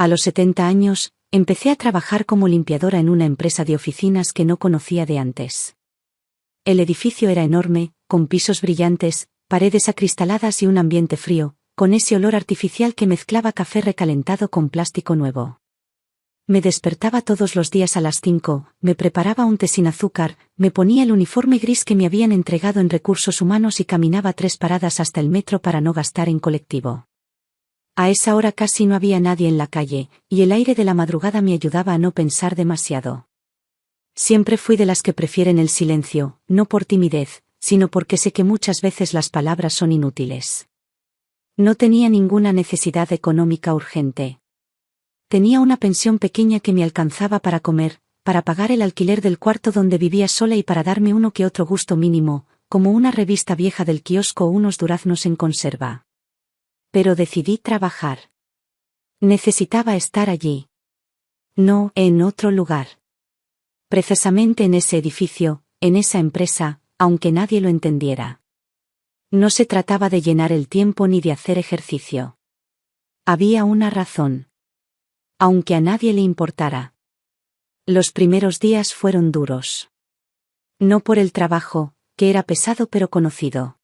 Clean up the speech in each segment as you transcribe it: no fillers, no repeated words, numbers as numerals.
A los 70 años, empecé a trabajar como limpiadora en una empresa de oficinas que no conocía de antes. El edificio era enorme, con pisos brillantes, paredes acristaladas y un ambiente frío, con ese olor artificial que mezclaba café recalentado con plástico nuevo. Me despertaba todos los días a las 5, me preparaba un té sin azúcar, me ponía el uniforme gris que me habían entregado en Recursos Humanos y caminaba 3 paradas hasta el metro para no gastar en colectivo. A esa hora casi no había nadie en la calle, y el aire de la madrugada me ayudaba a no pensar demasiado. Siempre fui de las que prefieren el silencio, no por timidez, sino porque sé que muchas veces las palabras son inútiles. No tenía ninguna necesidad económica urgente. Tenía una pensión pequeña que me alcanzaba para comer, para pagar el alquiler del cuarto donde vivía sola y para darme uno que otro gusto mínimo, como una revista vieja del kiosco o unos duraznos en conserva. Pero decidí trabajar. Necesitaba estar allí. No en otro lugar. Precisamente en ese edificio, en esa empresa, aunque nadie lo entendiera. No se trataba de llenar el tiempo ni de hacer ejercicio. Había una razón. Aunque a nadie le importara. Los primeros días fueron duros. No por el trabajo, que era pesado pero conocido.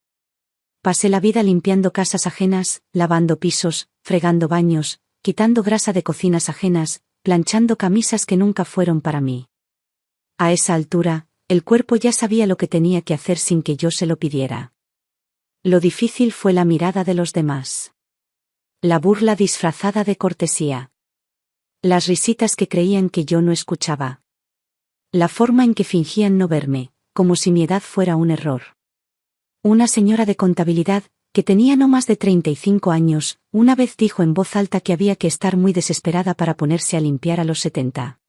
Pasé la vida limpiando casas ajenas, lavando pisos, fregando baños, quitando grasa de cocinas ajenas, planchando camisas que nunca fueron para mí. A esa altura, el cuerpo ya sabía lo que tenía que hacer sin que yo se lo pidiera. Lo difícil fue la mirada de los demás. La burla disfrazada de cortesía. Las risitas que creían que yo no escuchaba. La forma en que fingían no verme, como si mi edad fuera un error. Una señora de contabilidad, que tenía no más de 35 años, una vez dijo en voz alta que había que estar muy desesperada para ponerse a limpiar a los 70.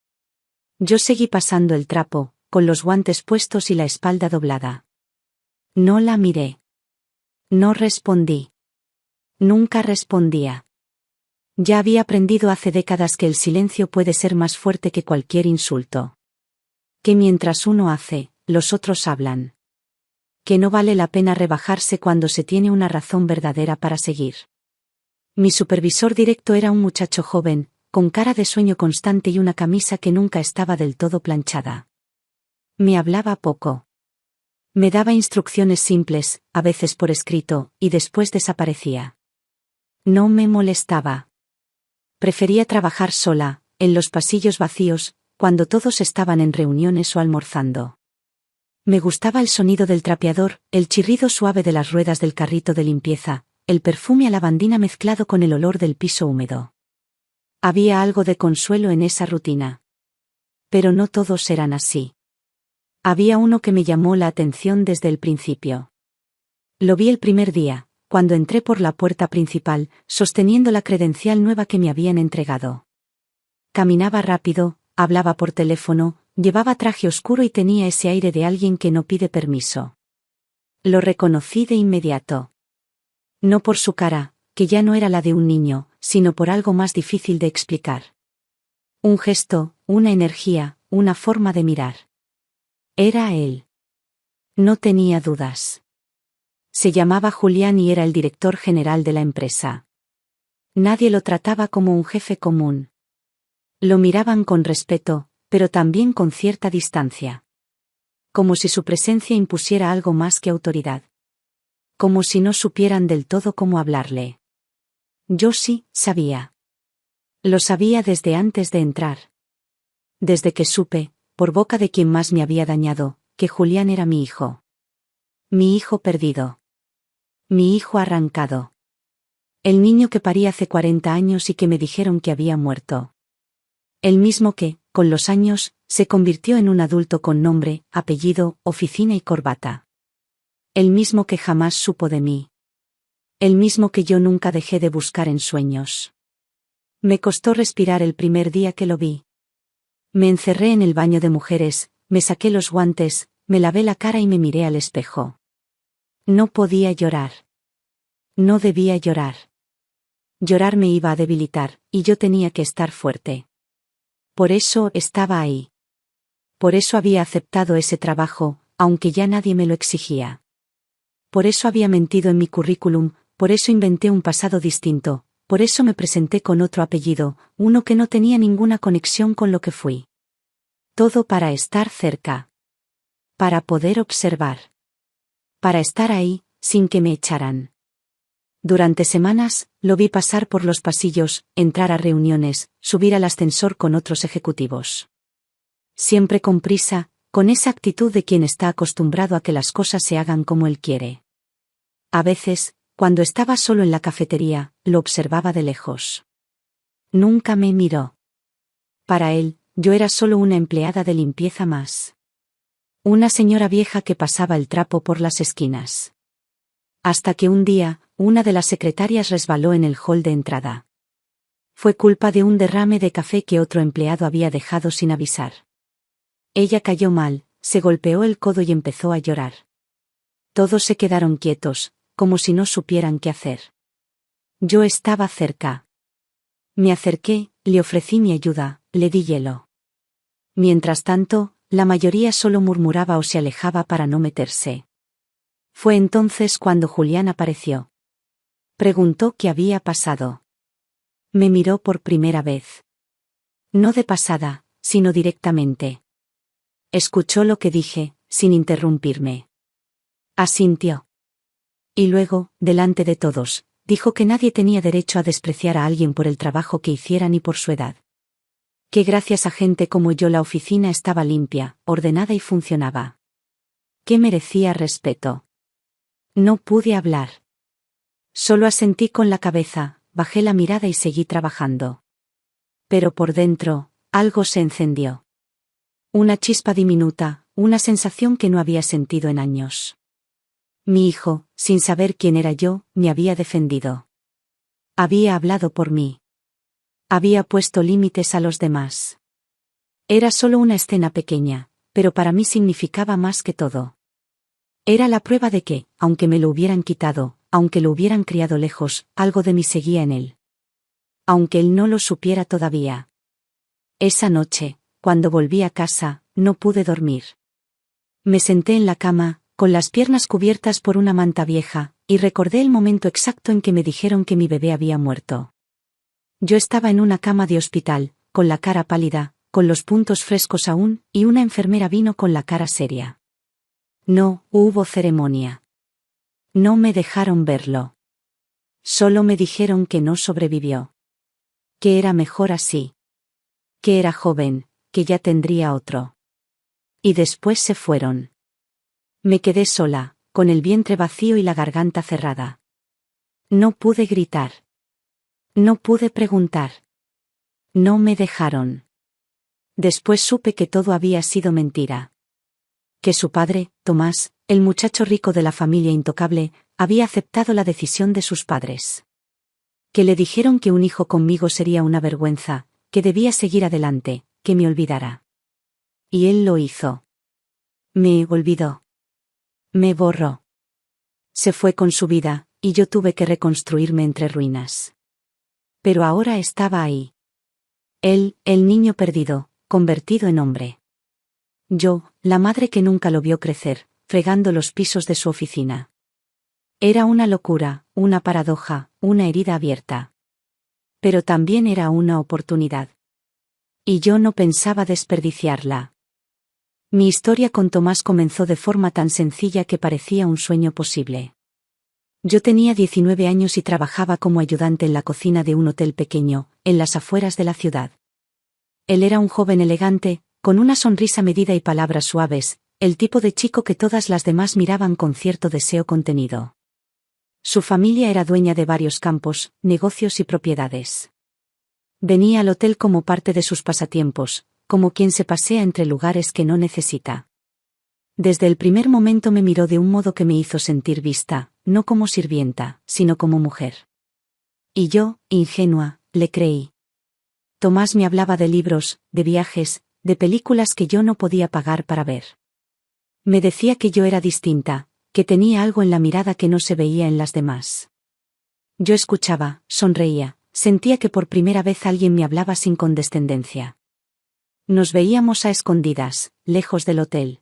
Yo seguí pasando el trapo, con los guantes puestos y la espalda doblada. No la miré. No respondí. Nunca respondía. Ya había aprendido hace décadas que el silencio puede ser más fuerte que cualquier insulto. Que mientras uno hace, los otros hablan. Que no vale la pena rebajarse cuando se tiene una razón verdadera para seguir. Mi supervisor directo era un muchacho joven, con cara de sueño constante y una camisa que nunca estaba del todo planchada. Me hablaba poco. Me daba instrucciones simples, a veces por escrito, y después desaparecía. No me molestaba. Prefería trabajar sola, en los pasillos vacíos, cuando todos estaban en reuniones o almorzando. Me gustaba el sonido del trapeador, el chirrido suave de las ruedas del carrito de limpieza, el perfume a lavandina mezclado con el olor del piso húmedo. Había algo de consuelo en esa rutina. Pero no todos eran así. Había uno que me llamó la atención desde el principio. Lo vi el primer día, cuando entré por la puerta principal, sosteniendo la credencial nueva que me habían entregado. Caminaba rápido, hablaba por teléfono, llevaba traje oscuro y tenía ese aire de alguien que no pide permiso. Lo reconocí de inmediato. No por su cara, que ya no era la de un niño, sino por algo más difícil de explicar. Un gesto, una energía, una forma de mirar. Era él. No tenía dudas. Se llamaba Julián y era el director general de la empresa. Nadie lo trataba como un jefe común. Lo miraban con respeto, pero también con cierta distancia. Como si su presencia impusiera algo más que autoridad. Como si no supieran del todo cómo hablarle. Yo sí, sabía. Lo sabía desde antes de entrar. Desde que supe, por boca de quien más me había dañado, que Julián era mi hijo. Mi hijo perdido. Mi hijo arrancado. El niño que parí hace 40 años y que me dijeron que había muerto. El mismo que, con los años, se convirtió en un adulto con nombre, apellido, oficina y corbata. El mismo que jamás supo de mí. El mismo que yo nunca dejé de buscar en sueños. Me costó respirar el primer día que lo vi. Me encerré en el baño de mujeres, me saqué los guantes, me lavé la cara y me miré al espejo. No podía llorar. No debía llorar. Llorar me iba a debilitar, y yo tenía que estar fuerte. Por eso estaba ahí. Por eso había aceptado ese trabajo, aunque ya nadie me lo exigía. Por eso había mentido en mi currículum, por eso inventé un pasado distinto, por eso me presenté con otro apellido, uno que no tenía ninguna conexión con lo que fui. Todo para estar cerca. Para poder observar. Para estar ahí, sin que me echaran. Durante semanas, lo vi pasar por los pasillos, entrar a reuniones, subir al ascensor con otros ejecutivos. Siempre con prisa, con esa actitud de quien está acostumbrado a que las cosas se hagan como él quiere. A veces, cuando estaba solo en la cafetería, lo observaba de lejos. Nunca me miró. Para él, yo era solo una empleada de limpieza más. Una señora vieja que pasaba el trapo por las esquinas. Hasta que un día, una de las secretarias resbaló en el hall de entrada. Fue culpa de un derrame de café que otro empleado había dejado sin avisar. Ella cayó mal, se golpeó el codo y empezó a llorar. Todos se quedaron quietos, como si no supieran qué hacer. Yo estaba cerca. Me acerqué, le ofrecí mi ayuda, le di hielo. Mientras tanto, la mayoría solo murmuraba o se alejaba para no meterse. Fue entonces cuando Julián apareció. Preguntó qué había pasado. Me miró por primera vez. No de pasada, sino directamente. Escuchó lo que dije, sin interrumpirme. Asintió. Y luego, delante de todos, dijo que nadie tenía derecho a despreciar a alguien por el trabajo que hiciera ni por su edad. Que gracias a gente como yo la oficina estaba limpia, ordenada y funcionaba. Que merecía respeto. No pude hablar. Solo asentí con la cabeza, bajé la mirada y seguí trabajando. Pero por dentro, algo se encendió. Una chispa diminuta, una sensación que no había sentido en años. Mi hijo, sin saber quién era yo, me había defendido. Había hablado por mí. Había puesto límites a los demás. Era solo una escena pequeña, pero para mí significaba más que todo. Era la prueba de que, aunque me lo hubieran quitado, aunque lo hubieran criado lejos, algo de mí seguía en él. Aunque él no lo supiera todavía. Esa noche, cuando volví a casa, no pude dormir. Me senté en la cama, con las piernas cubiertas por una manta vieja, y recordé el momento exacto en que me dijeron que mi bebé había muerto. Yo estaba en una cama de hospital, con la cara pálida, con los puntos frescos aún, y una enfermera vino con la cara seria. No hubo ceremonia. No me dejaron verlo. Solo me dijeron que no sobrevivió. Que era mejor así. Que era joven, que ya tendría otro. Y después se fueron. Me quedé sola, con el vientre vacío y la garganta cerrada. No pude gritar. No pude preguntar. No me dejaron. Después supe que todo había sido mentira. Que su padre, Tomás, el muchacho rico de la familia intocable, había aceptado la decisión de sus padres. Que le dijeron que un hijo conmigo sería una vergüenza, que debía seguir adelante, que me olvidara. Y él lo hizo. Me olvidó. Me borró. Se fue con su vida, y yo tuve que reconstruirme entre ruinas. Pero ahora estaba ahí. Él, el niño perdido, convertido en hombre. Yo, la madre que nunca lo vio crecer, fregando los pisos de su oficina. Era una locura, una paradoja, una herida abierta. Pero también era una oportunidad. Y yo no pensaba desperdiciarla. Mi historia con Tomás comenzó de forma tan sencilla que parecía un sueño posible. Yo tenía 19 años y trabajaba como ayudante en la cocina de un hotel pequeño, en las afueras de la ciudad. Él era un joven elegante, con una sonrisa medida y palabras suaves, el tipo de chico que todas las demás miraban con cierto deseo contenido. Su familia era dueña de varios campos, negocios y propiedades. Venía al hotel como parte de sus pasatiempos, como quien se pasea entre lugares que no necesita. Desde el primer momento me miró de un modo que me hizo sentir vista, no como sirvienta, sino como mujer. Y yo, ingenua, le creí. Tomás me hablaba de libros, de viajes, de películas que yo no podía pagar para ver. Me decía que yo era distinta, que tenía algo en la mirada que no se veía en las demás. Yo escuchaba, sonreía, sentía que por primera vez alguien me hablaba sin condescendencia. Nos veíamos a escondidas, lejos del hotel.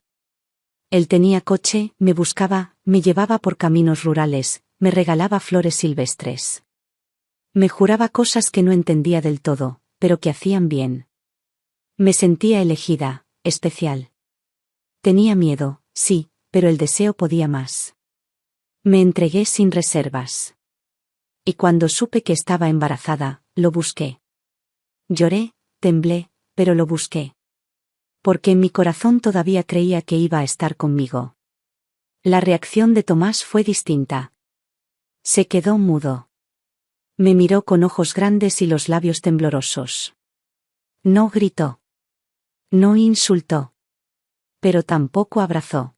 Él tenía coche, me buscaba, me llevaba por caminos rurales, me regalaba flores silvestres. Me juraba cosas que no entendía del todo, pero que hacían bien. Me sentía elegida, especial. Tenía miedo, sí, pero el deseo podía más. Me entregué sin reservas. Y cuando supe que estaba embarazada, lo busqué. Lloré, temblé, pero lo busqué. Porque en mi corazón todavía creía que iba a estar conmigo. La reacción de Tomás fue distinta. Se quedó mudo. Me miró con ojos grandes y los labios temblorosos. No gritó. No insultó. Pero tampoco abrazó.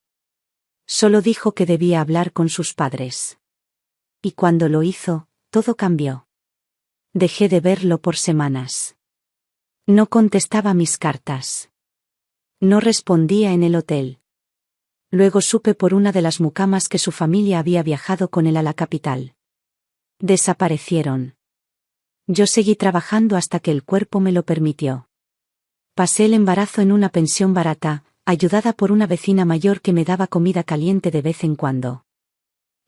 Solo dijo que debía hablar con sus padres. Y cuando lo hizo, todo cambió. Dejé de verlo por semanas. No contestaba mis cartas. No respondía en el hotel. Luego supe por una de las mucamas que su familia había viajado con él a la capital. Desaparecieron. Yo seguí trabajando hasta que el cuerpo me lo permitió. Pasé el embarazo en una pensión barata, ayudada por una vecina mayor que me daba comida caliente de vez en cuando.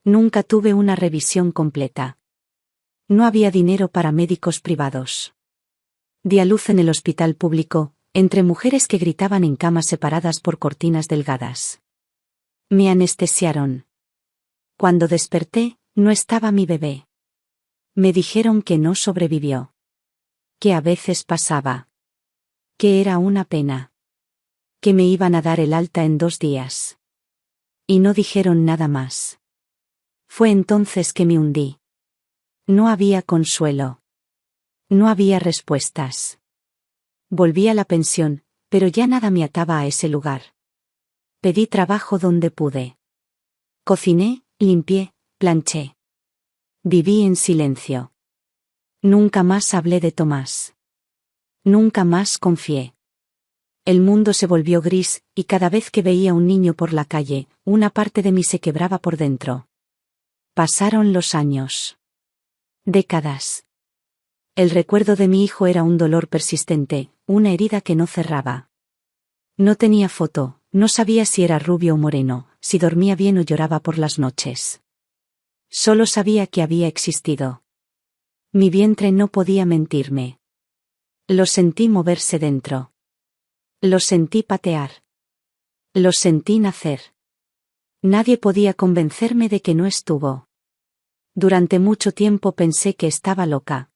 Nunca tuve una revisión completa. No había dinero para médicos privados. Di a luz en el hospital público, entre mujeres que gritaban en camas separadas por cortinas delgadas. Me anestesiaron. Cuando desperté, no estaba mi bebé. Me dijeron que no sobrevivió. Que a veces pasaba. Que era una pena. Que me iban a dar el alta en 2 días. Y no dijeron nada más. Fue entonces que me hundí. No había consuelo. No había respuestas. Volví a la pensión, pero ya nada me ataba a ese lugar. Pedí trabajo donde pude. Cociné, limpié, planché. Viví en silencio. Nunca más hablé de Tomás. Nunca más confié. El mundo se volvió gris, y cada vez que veía un niño por la calle, una parte de mí se quebraba por dentro. Pasaron los años. Décadas. El recuerdo de mi hijo era un dolor persistente, una herida que no cerraba. No tenía foto, no sabía si era rubio o moreno, si dormía bien o lloraba por las noches. Solo sabía que había existido. Mi vientre no podía mentirme. Lo sentí moverse dentro. Lo sentí patear. Lo sentí nacer. Nadie podía convencerme de que no estuvo. Durante mucho tiempo pensé que estaba loca.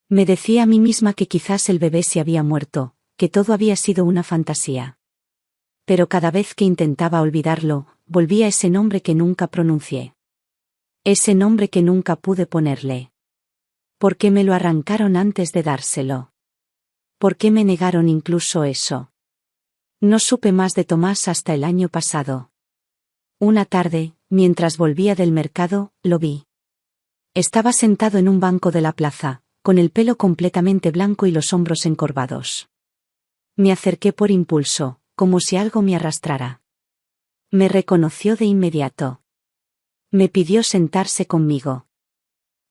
Me decía a mí misma que quizás el bebé se había muerto, que todo había sido una fantasía. Pero cada vez que intentaba olvidarlo, volvía ese nombre que nunca pronuncié. Ese nombre que nunca pude ponerle. ¿Por qué me lo arrancaron antes de dárselo? ¿Por qué me negaron incluso eso? No supe más de Tomás hasta el año pasado. Una tarde, mientras volvía del mercado, lo vi. Estaba sentado en un banco de la plaza, con el pelo completamente blanco y los hombros encorvados. Me acerqué por impulso, como si algo me arrastrara. Me reconoció de inmediato. Me pidió sentarse conmigo.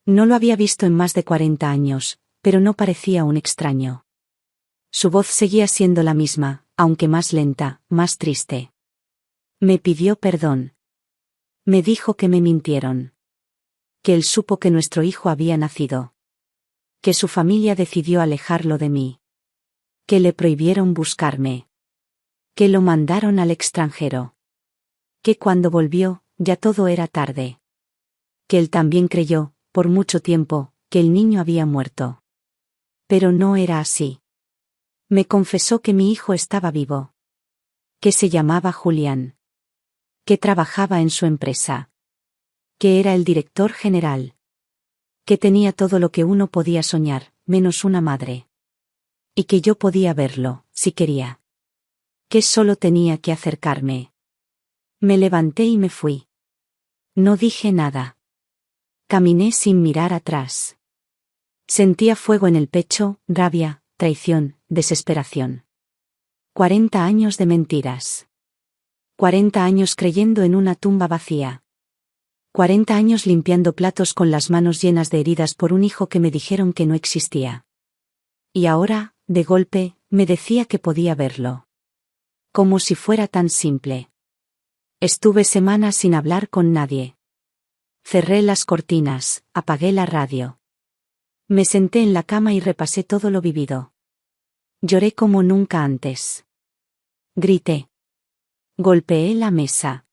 No lo había visto en más de 40 años, pero no parecía un extraño. Su voz seguía siendo la misma, aunque más lenta, más triste. Me pidió perdón. Me dijo que me mintieron. Que él supo que nuestro hijo había nacido. Que su familia decidió alejarlo de mí. Que le prohibieron buscarme. Que lo mandaron al extranjero. Que cuando volvió, ya todo era tarde. Que él también creyó, por mucho tiempo, que el niño había muerto. Pero no era así. Me confesó que mi hijo estaba vivo. Que se llamaba Julián. Que trabajaba en su empresa. Que era el director general. Que tenía todo lo que uno podía soñar, menos una madre. Y que yo podía verlo, si quería. Que solo tenía que acercarme. Me levanté y me fui. No dije nada. Caminé sin mirar atrás. Sentía fuego en el pecho, rabia, traición, desesperación. 40 años de mentiras. 40 años creyendo en una tumba vacía. 40 años limpiando platos con las manos llenas de heridas por un hijo que me dijeron que no existía. Y ahora, de golpe, me decía que podía verlo. Como si fuera tan simple. Estuve semanas sin hablar con nadie. Cerré las cortinas, apagué la radio. Me senté en la cama y repasé todo lo vivido. Lloré como nunca antes. Grité. Golpeé la mesa.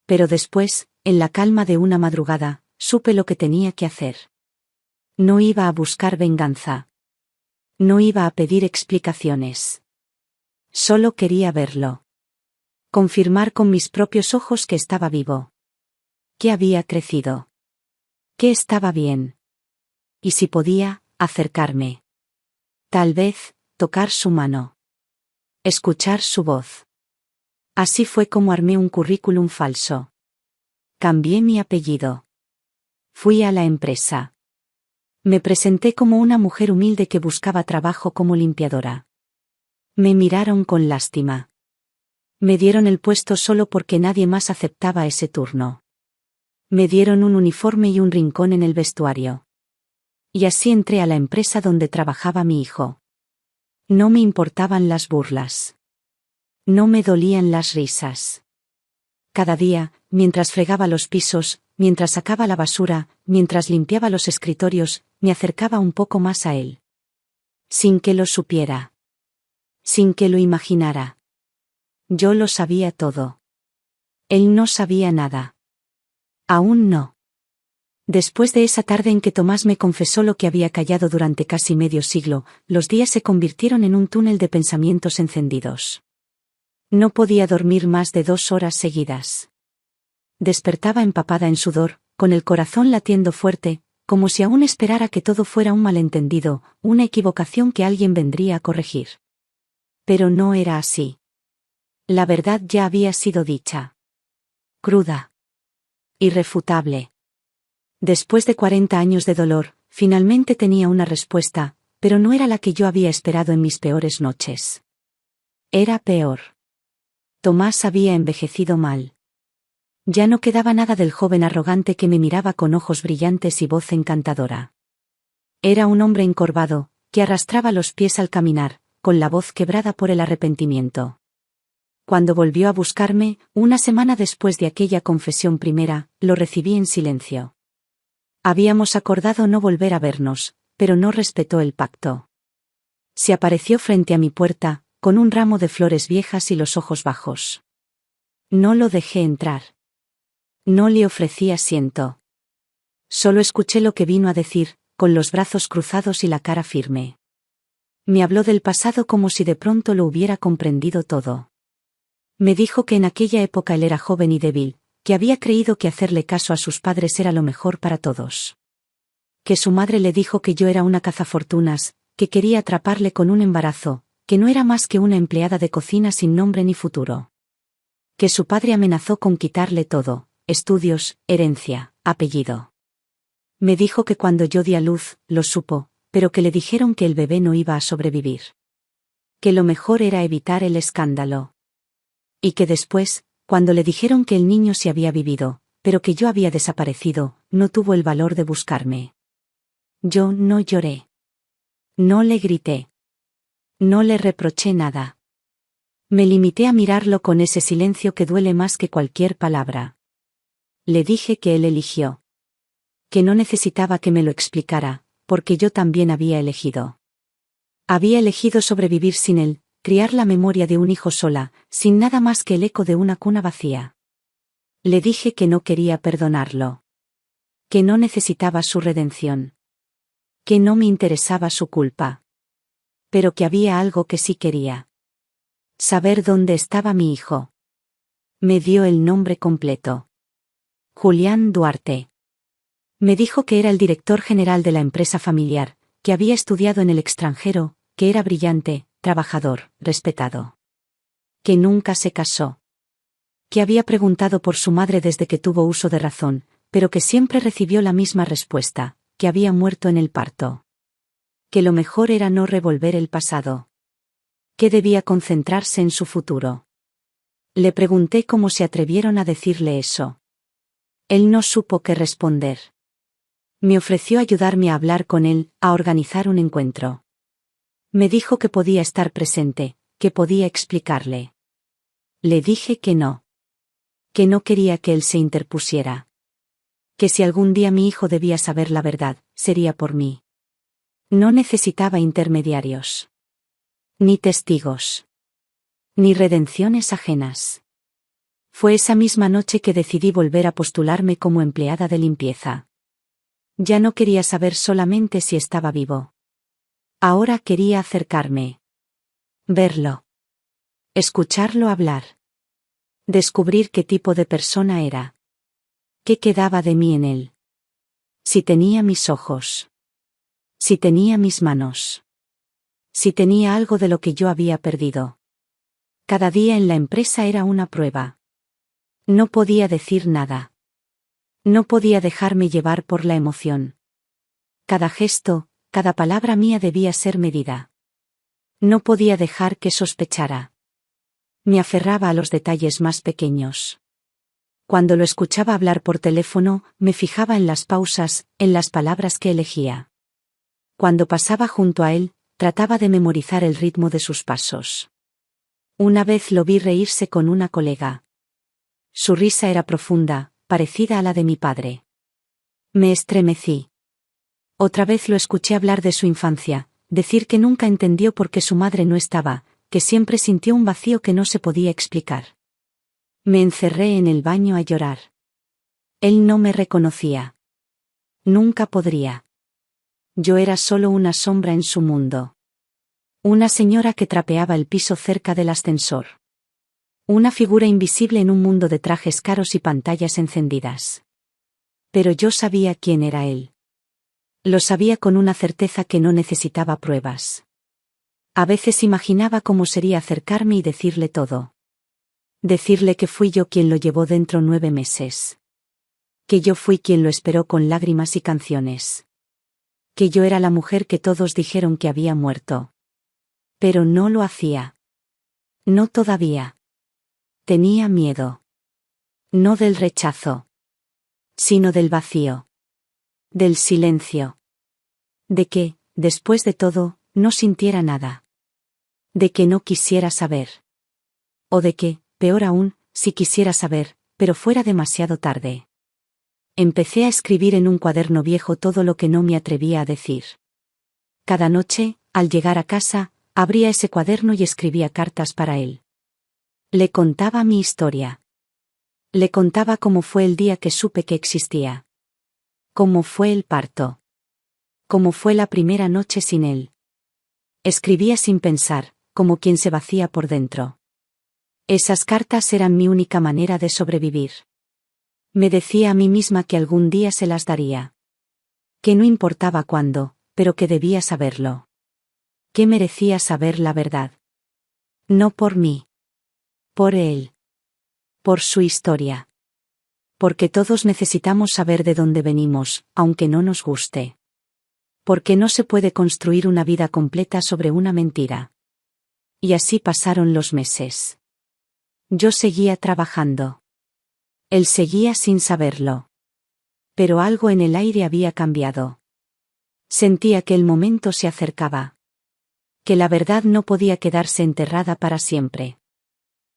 Pero después, en la calma de una madrugada, supe lo que tenía que hacer. No iba a buscar venganza. No iba a pedir explicaciones. Solo quería verlo. Confirmar con mis propios ojos que estaba vivo. Que había crecido. Que estaba bien. Y si podía, acercarme. Tal vez, tocar su mano. Escuchar su voz. Así fue como armé un currículum falso. Cambié mi apellido. Fui a la empresa. Me presenté como una mujer humilde que buscaba trabajo como limpiadora. Me miraron con lástima. Me dieron el puesto solo porque nadie más aceptaba ese turno. Me dieron un uniforme y un rincón en el vestuario. Y así entré a la empresa donde trabajaba mi hijo. No me importaban las burlas. No me dolían las risas. Cada día, mientras fregaba los pisos, mientras sacaba la basura, mientras limpiaba los escritorios, me acercaba un poco más a él. Sin que lo supiera. Sin que lo imaginara. Yo lo sabía todo. Él no sabía nada. Aún no. Después de esa tarde en que Tomás me confesó lo que había callado durante casi medio siglo, los días se convirtieron en un túnel de pensamientos encendidos. No podía dormir más de 2 horas seguidas. Despertaba empapada en sudor, con el corazón latiendo fuerte, como si aún esperara que todo fuera un malentendido, una equivocación que alguien vendría a corregir. Pero no era así. La verdad ya había sido dicha. Cruda. Irrefutable. Después de 40 años de dolor, finalmente tenía una respuesta, pero no era la que yo había esperado en mis peores noches. Era peor. Tomás había envejecido mal. Ya no quedaba nada del joven arrogante que me miraba con ojos brillantes y voz encantadora. Era un hombre encorvado, que arrastraba los pies al caminar, con la voz quebrada por el arrepentimiento. Cuando volvió a buscarme, una semana después de aquella confesión primera, lo recibí en silencio. Habíamos acordado no volver a vernos, pero no respetó el pacto. Se apareció frente a mi puerta, con un ramo de flores viejas y los ojos bajos. No lo dejé entrar. No le ofrecí asiento. Solo escuché lo que vino a decir, con los brazos cruzados y la cara firme. Me habló del pasado como si de pronto lo hubiera comprendido todo. Me dijo que en aquella época él era joven y débil, que había creído que hacerle caso a sus padres era lo mejor para todos. Que su madre le dijo que yo era una cazafortunas, que quería atraparle con un embarazo, que no era más que una empleada de cocina sin nombre ni futuro. Que su padre amenazó con quitarle todo, estudios, herencia, apellido. Me dijo que cuando yo di a luz, lo supo, pero que le dijeron que el bebé no iba a sobrevivir. Que lo mejor era evitar el escándalo. Y que después, cuando le dijeron que el niño se había vivido, pero que yo había desaparecido, no tuvo el valor de buscarme. Yo no lloré. No le grité. No le reproché nada. Me limité a mirarlo con ese silencio que duele más que cualquier palabra. Le dije que él eligió. Que no necesitaba que me lo explicara, porque yo también había elegido. Había elegido sobrevivir sin él, criar la memoria de un hijo sola, sin nada más que el eco de una cuna vacía. Le dije que no quería perdonarlo. Que no necesitaba su redención. Que no me interesaba su culpa. Pero que había algo que sí quería. Saber dónde estaba mi hijo. Me dio el nombre completo. Julián Duarte. Me dijo que era el director general de la empresa familiar, que había estudiado en el extranjero, que era brillante, trabajador, respetado. Que nunca se casó. Que había preguntado por su madre desde que tuvo uso de razón, pero que siempre recibió la misma respuesta, que había muerto en el parto. Que lo mejor era no revolver el pasado. Que debía concentrarse en su futuro. Le pregunté cómo se atrevieron a decirle eso. Él no supo qué responder. Me ofreció ayudarme a hablar con él, a organizar un encuentro. Me dijo que podía estar presente, que podía explicarle. Le dije que no. Que no quería que él se interpusiera. Que si algún día mi hijo debía saber la verdad, sería por mí. No necesitaba intermediarios. Ni testigos. Ni redenciones ajenas. Fue esa misma noche que decidí volver a postularme como empleada de limpieza. Ya no quería saber solamente si estaba vivo. Ahora quería acercarme. Verlo. Escucharlo hablar. Descubrir qué tipo de persona era. ¿Qué quedaba de mí en él? Si tenía mis ojos. Si tenía mis manos. Si tenía algo de lo que yo había perdido. Cada día en la empresa era una prueba. No podía decir nada. No podía dejarme llevar por la emoción. Cada gesto, cada palabra mía debía ser medida. No podía dejar que sospechara. Me aferraba a los detalles más pequeños. Cuando lo escuchaba hablar por teléfono, me fijaba en las pausas, en las palabras que elegía. Cuando pasaba junto a él, trataba de memorizar el ritmo de sus pasos. Una vez lo vi reírse con una colega. Su risa era profunda, parecida a la de mi padre. Me estremecí. Otra vez lo escuché hablar de su infancia, decir que nunca entendió por qué su madre no estaba, que siempre sintió un vacío que no se podía explicar. Me encerré en el baño a llorar. Él no me reconocía. Nunca podría. Yo era solo una sombra en su mundo. Una señora que trapeaba el piso cerca del ascensor. Una figura invisible en un mundo de trajes caros y pantallas encendidas. Pero yo sabía quién era él. Lo sabía con una certeza que no necesitaba pruebas. A veces imaginaba cómo sería acercarme y decirle todo. Decirle que fui yo quien lo llevó dentro 9 meses. Que yo fui quien lo esperó con lágrimas y canciones. Que yo era la mujer que todos dijeron que había muerto. Pero no lo hacía. No todavía. Tenía miedo. No del rechazo. Sino del vacío. Del silencio. De que, después de todo, no sintiera nada. De que no quisiera saber. O de que, peor aún, si quisiera saber, pero fuera demasiado tarde. Empecé a escribir en un cuaderno viejo todo lo que no me atrevía a decir. Cada noche, al llegar a casa, abría ese cuaderno y escribía cartas para él. Le contaba mi historia. Le contaba cómo fue el día que supe que existía. Cómo fue el parto. Cómo fue la primera noche sin él. Escribía sin pensar, como quien se vacía por dentro. Esas cartas eran mi única manera de sobrevivir. Me decía a mí misma que algún día se las daría. Que no importaba cuándo, pero que debía saberlo. Que merecía saber la verdad. No por mí. Por él. Por su historia. Porque todos necesitamos saber de dónde venimos, aunque no nos guste. Porque no se puede construir una vida completa sobre una mentira. Y así pasaron los meses. Yo seguía trabajando. Él seguía sin saberlo. Pero algo en el aire había cambiado. Sentía que el momento se acercaba. Que la verdad no podía quedarse enterrada para siempre.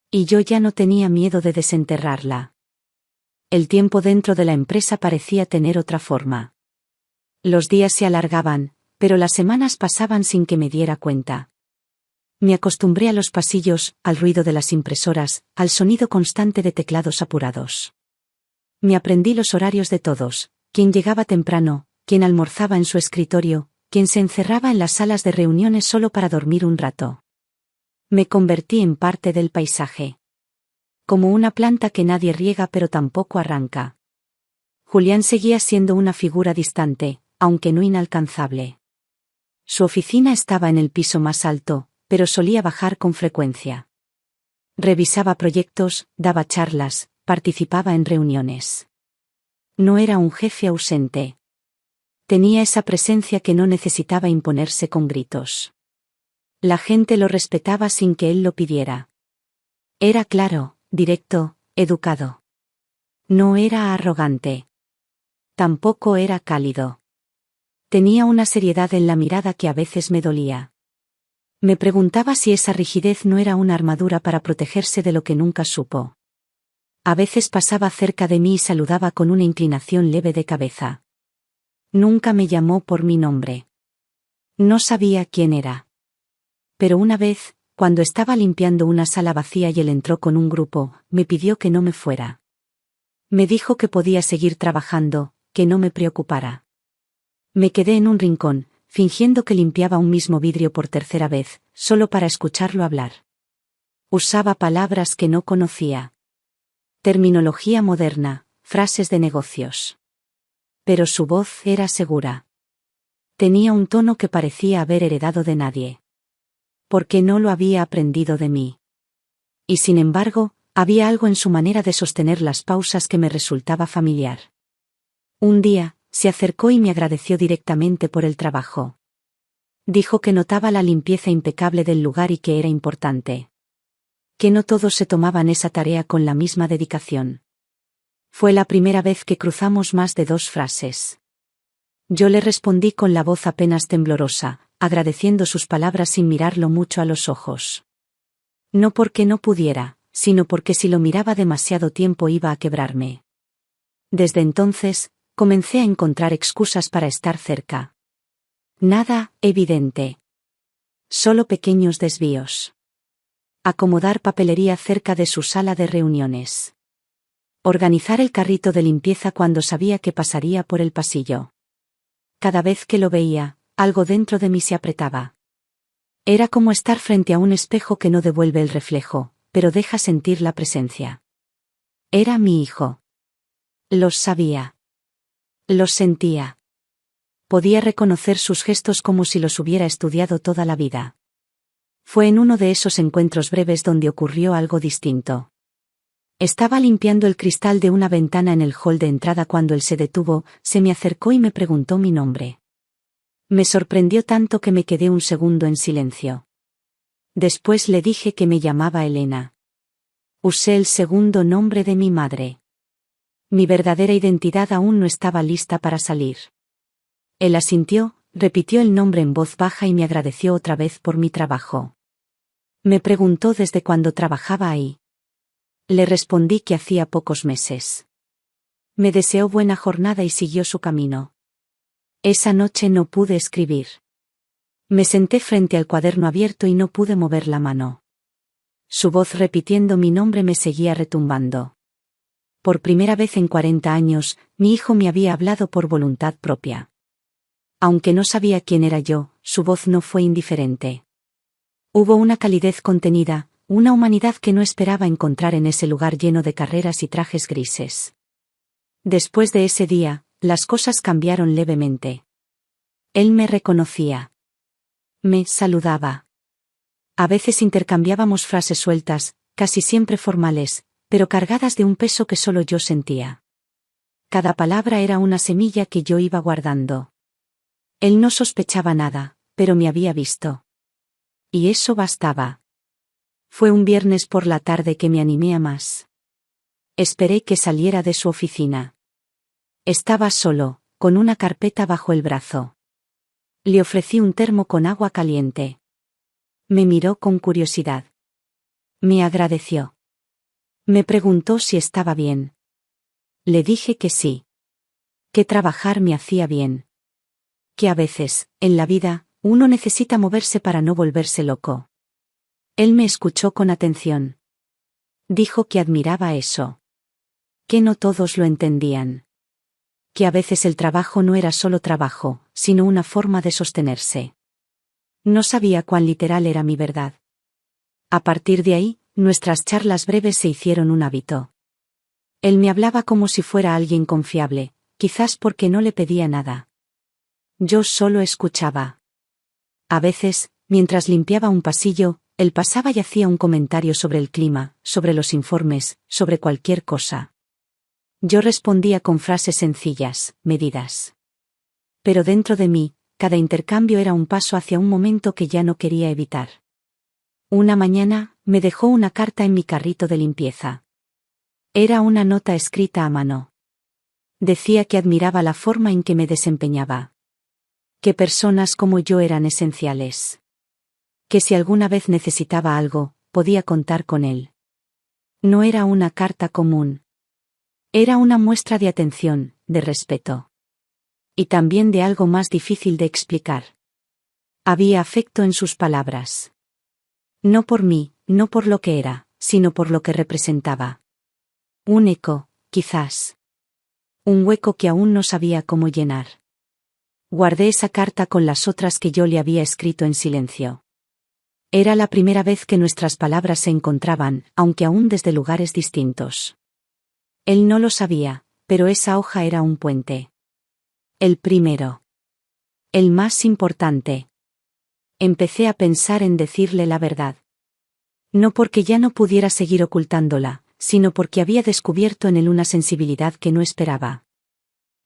Y yo ya no tenía miedo de desenterrarla. El tiempo dentro de la empresa parecía tener otra forma. Los días se alargaban, pero las semanas pasaban sin que me diera cuenta. Me acostumbré a los pasillos, al ruido de las impresoras, al sonido constante de teclados apurados. Me aprendí los horarios de todos, quién llegaba temprano, quién almorzaba en su escritorio, quién se encerraba en las salas de reuniones solo para dormir un rato. Me convertí en parte del paisaje. Como una planta que nadie riega pero tampoco arranca. Julián seguía siendo una figura distante, aunque no inalcanzable. Su oficina estaba en el piso más alto, pero solía bajar con frecuencia. Revisaba proyectos, daba charlas, participaba en reuniones. No era un jefe ausente. Tenía esa presencia que no necesitaba imponerse con gritos. La gente lo respetaba sin que él lo pidiera. Era claro, directo, educado. No era arrogante. Tampoco era cálido. Tenía una seriedad en la mirada que a veces me dolía. Me preguntaba si esa rigidez no era una armadura para protegerse de lo que nunca supo. A veces pasaba cerca de mí y saludaba con una inclinación leve de cabeza. Nunca me llamó por mi nombre. No sabía quién era. Pero una vez, cuando estaba limpiando una sala vacía y él entró con un grupo, me pidió que no me fuera. Me dijo que podía seguir trabajando, que no me preocupara. Me quedé en un rincón, fingiendo que limpiaba un mismo vidrio por tercera vez, solo para escucharlo hablar. Usaba palabras que no conocía. Terminología moderna, frases de negocios. Pero su voz era segura. Tenía un tono que parecía haber heredado de nadie. Porque no lo había aprendido de mí. Y sin embargo, había algo en su manera de sostener las pausas que me resultaba familiar. Un día, se acercó y me agradeció directamente por el trabajo. Dijo que notaba la limpieza impecable del lugar y que era importante. Que no todos se tomaban esa tarea con la misma dedicación. Fue la primera vez que cruzamos más de 2 frases. Yo le respondí con la voz apenas temblorosa, agradeciendo sus palabras sin mirarlo mucho a los ojos. No porque no pudiera, sino porque si lo miraba demasiado tiempo iba a quebrarme. Desde entonces, comencé a encontrar excusas para estar cerca. Nada evidente. Solo pequeños desvíos. Acomodar papelería cerca de su sala de reuniones. Organizar el carrito de limpieza cuando sabía que pasaría por el pasillo. Cada vez que lo veía, algo dentro de mí se apretaba. Era como estar frente a un espejo que no devuelve el reflejo, pero deja sentir la presencia. Era mi hijo. Los sabía. Los sentía. Podía reconocer sus gestos como si los hubiera estudiado toda la vida. Fue en uno de esos encuentros breves donde ocurrió algo distinto. Estaba limpiando el cristal de una ventana en el hall de entrada cuando él se detuvo, se me acercó y me preguntó mi nombre. Me sorprendió tanto que me quedé un segundo en silencio. Después le dije que me llamaba Elena. Usé el segundo nombre de mi madre. Mi verdadera identidad aún no estaba lista para salir. Él asintió, repitió el nombre en voz baja y me agradeció otra vez por mi trabajo. Me preguntó desde cuándo trabajaba ahí. Le respondí que hacía pocos meses. Me deseó buena jornada y siguió su camino. Esa noche no pude escribir. Me senté frente al cuaderno abierto y no pude mover la mano. Su voz repitiendo mi nombre me seguía retumbando. Por primera vez en 40 años, mi hijo me había hablado por voluntad propia. Aunque no sabía quién era yo, su voz no fue indiferente. Hubo una calidez contenida, una humanidad que no esperaba encontrar en ese lugar lleno de carreras y trajes grises. Después de ese día, las cosas cambiaron levemente. Él me reconocía. Me saludaba. A veces intercambiábamos frases sueltas, casi siempre formales, pero cargadas de un peso que solo yo sentía. Cada palabra era una semilla que yo iba guardando. Él no sospechaba nada, pero me había visto. Y eso bastaba. Fue un viernes por la tarde que me animé a más. Esperé que saliera de su oficina. Estaba solo, con una carpeta bajo el brazo. Le ofrecí un termo con agua caliente. Me miró con curiosidad. Me agradeció. Me preguntó si estaba bien. Le dije que sí. Que trabajar me hacía bien. Que a veces, en la vida, uno necesita moverse para no volverse loco. Él me escuchó con atención. Dijo que admiraba eso. Que no todos lo entendían. Que a veces el trabajo no era solo trabajo, sino una forma de sostenerse. No sabía cuán literal era mi verdad. A partir de ahí, nuestras charlas breves se hicieron un hábito. Él me hablaba como si fuera alguien confiable, quizás porque no le pedía nada. Yo solo escuchaba. A veces, mientras limpiaba un pasillo, él pasaba y hacía un comentario sobre el clima, sobre los informes, sobre cualquier cosa. Yo respondía con frases sencillas, medidas. Pero dentro de mí, cada intercambio era un paso hacia un momento que ya no quería evitar. Una mañana, me dejó una carta en mi carrito de limpieza. Era una nota escrita a mano. Decía que admiraba la forma en que me desempeñaba. Que personas como yo eran esenciales. Que si alguna vez necesitaba algo, podía contar con él. No era una carta común. Era una muestra de atención, de respeto. Y también de algo más difícil de explicar. Había afecto en sus palabras. No por mí, no por lo que era, sino por lo que representaba. Un eco, quizás. Un hueco que aún no sabía cómo llenar. Guardé esa carta con las otras que yo le había escrito en silencio. Era la primera vez que nuestras palabras se encontraban, aunque aún desde lugares distintos. Él no lo sabía, pero esa hoja era un puente. El primero. El más importante. Empecé a pensar en decirle la verdad. No porque ya no pudiera seguir ocultándola, sino porque había descubierto en él una sensibilidad que no esperaba.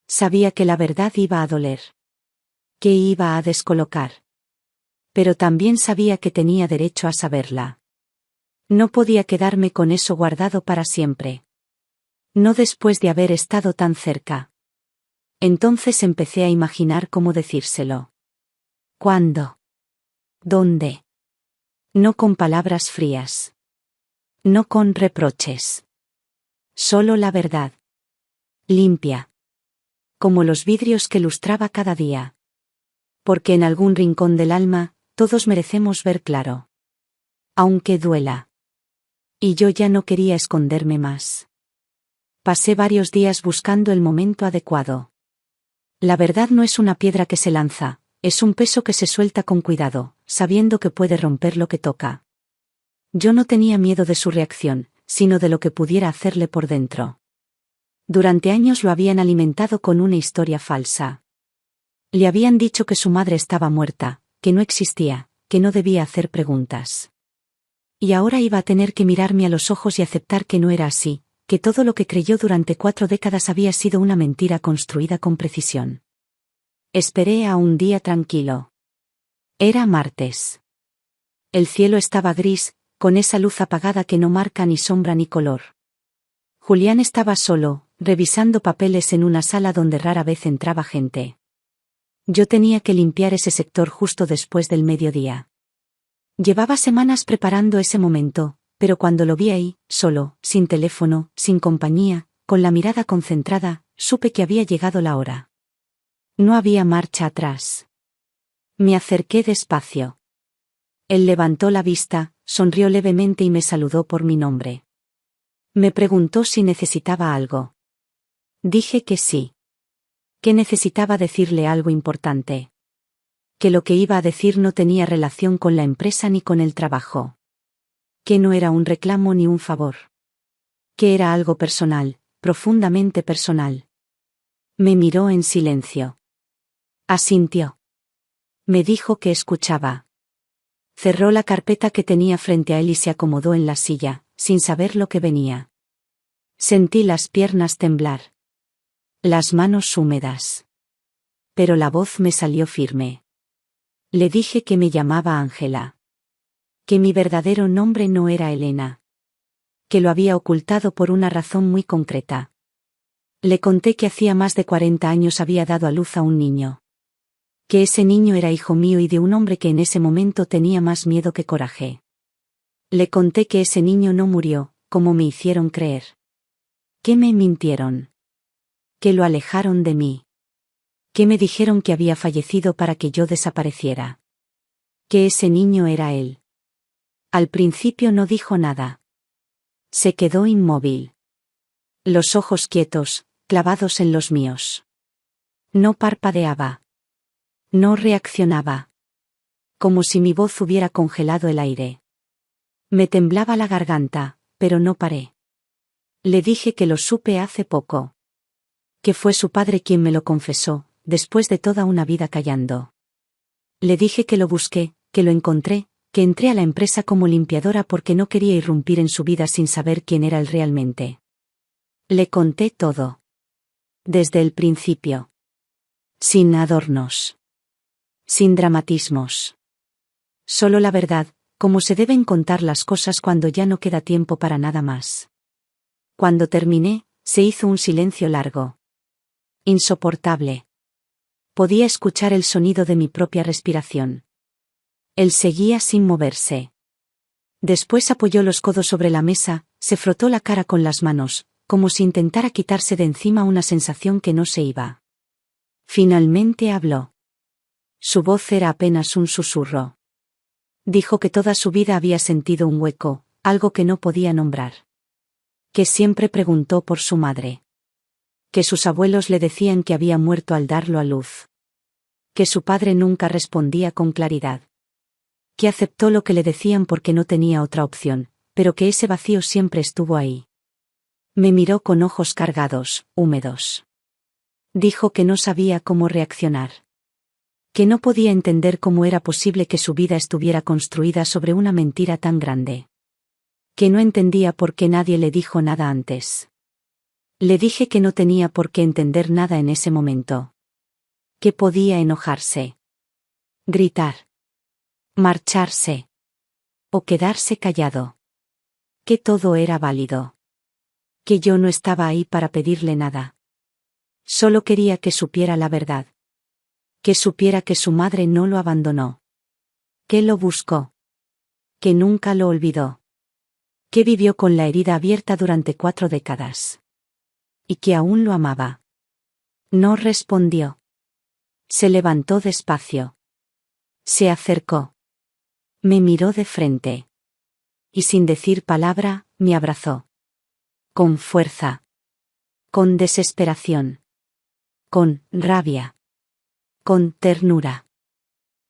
Sabía que la verdad iba a doler. Que iba a descolocar. Pero también sabía que tenía derecho a saberla. No podía quedarme con eso guardado para siempre. No después de haber estado tan cerca. Entonces empecé a imaginar cómo decírselo. ¿Cuándo? ¿Dónde? No con palabras frías. No con reproches. Solo la verdad. Limpia. Como los vidrios que lustraba cada día. Porque en algún rincón del alma, todos merecemos ver claro. Aunque duela. Y yo ya no quería esconderme más. Pasé varios días buscando el momento adecuado. La verdad no es una piedra que se lanza, es un peso que se suelta con cuidado, sabiendo que puede romper lo que toca. Yo no tenía miedo de su reacción, sino de lo que pudiera hacerle por dentro. Durante años lo habían alimentado con una historia falsa. Le habían dicho que su madre estaba muerta, que no existía, que no debía hacer preguntas. Y ahora iba a tener que mirarme a los ojos y aceptar que no era así, que todo lo que creyó durante 4 décadas había sido una mentira construida con precisión. Esperé a un día tranquilo. Era martes. El cielo estaba gris, con esa luz apagada que no marca ni sombra ni color. Julián estaba solo, revisando papeles en una sala donde rara vez entraba gente. Yo tenía que limpiar ese sector justo después del mediodía. Llevaba semanas preparando ese momento, pero cuando lo vi ahí, solo, sin teléfono, sin compañía, con la mirada concentrada, supe que había llegado la hora. No había marcha atrás. Me acerqué despacio. Él levantó la vista, sonrió levemente y me saludó por mi nombre. Me preguntó si necesitaba algo. Dije que sí. Que necesitaba decirle algo importante. Que lo que iba a decir no tenía relación con la empresa ni con el trabajo. Que no era un reclamo ni un favor. Que era algo personal, profundamente personal. Me miró en silencio. Asintió. Me dijo que escuchaba. Cerró la carpeta que tenía frente a él y se acomodó en la silla, sin saber lo que venía. Sentí las piernas temblar. Las manos húmedas. Pero la voz me salió firme. Le dije que me llamaba Ángela. Que mi verdadero nombre no era Elena. Que lo había ocultado por una razón muy concreta. Le conté que hacía más de 40 años había dado a luz a un niño. Que ese niño era hijo mío y de un hombre que en ese momento tenía más miedo que coraje. Le conté que ese niño no murió, como me hicieron creer. Que me mintieron. Que lo alejaron de mí. Que me dijeron que había fallecido para que yo desapareciera. Que ese niño era él. Al principio no dijo nada. Se quedó inmóvil. Los ojos quietos, clavados en los míos. No parpadeaba. No reaccionaba. Como si mi voz hubiera congelado el aire. Me temblaba la garganta, pero no paré. Le dije que lo supe hace poco. Que fue su padre quien me lo confesó, después de toda una vida callando. Le dije que lo busqué, que lo encontré, que entré a la empresa como limpiadora porque no quería irrumpir en su vida sin saber quién era él realmente. Le conté todo. Desde el principio. Sin adornos. Sin dramatismos. Solo la verdad, como se deben contar las cosas cuando ya no queda tiempo para nada más. Cuando terminé, se hizo un silencio largo. Insoportable. Podía escuchar el sonido de mi propia respiración. Él seguía sin moverse. Después apoyó los codos sobre la mesa, se frotó la cara con las manos, como si intentara quitarse de encima una sensación que no se iba. Finalmente habló. Su voz era apenas un susurro. Dijo que toda su vida había sentido un hueco, algo que no podía nombrar. Que siempre preguntó por su madre. Que sus abuelos le decían que había muerto al darlo a luz. Que su padre nunca respondía con claridad. Que aceptó lo que le decían porque no tenía otra opción, pero que ese vacío siempre estuvo ahí. Me miró con ojos cargados, húmedos. Dijo que no sabía cómo reaccionar. Que no podía entender cómo era posible que su vida estuviera construida sobre una mentira tan grande. Que no entendía por qué nadie le dijo nada antes. Le dije que no tenía por qué entender nada en ese momento. Que podía enojarse. Gritar. Marcharse. O quedarse callado. Que todo era válido. Que yo no estaba ahí para pedirle nada. Solo quería que supiera la verdad. Que supiera que su madre no lo abandonó. Que lo buscó. Que nunca lo olvidó. Que vivió con la herida abierta durante 4 décadas. Y que aún lo amaba. No respondió. Se levantó despacio. Se acercó. Me miró de frente. Y sin decir palabra, me abrazó. Con fuerza. Con desesperación. Con rabia. Con ternura.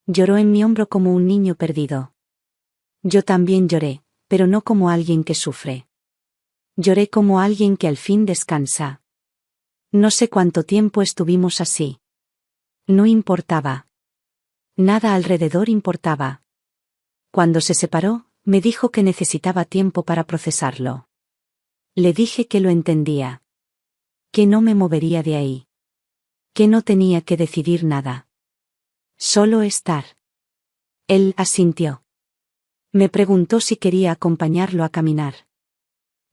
Lloró en mi hombro como un niño perdido. Yo también lloré, pero no como alguien que sufre. Lloré como alguien que al fin descansa. No sé cuánto tiempo estuvimos así. No importaba. Nada alrededor importaba. Cuando se separó, me dijo que necesitaba tiempo para procesarlo. Le dije que lo entendía. Que no me movería de ahí. Que no tenía que decidir nada. Solo estar. Él asintió. Me preguntó si quería acompañarlo a caminar.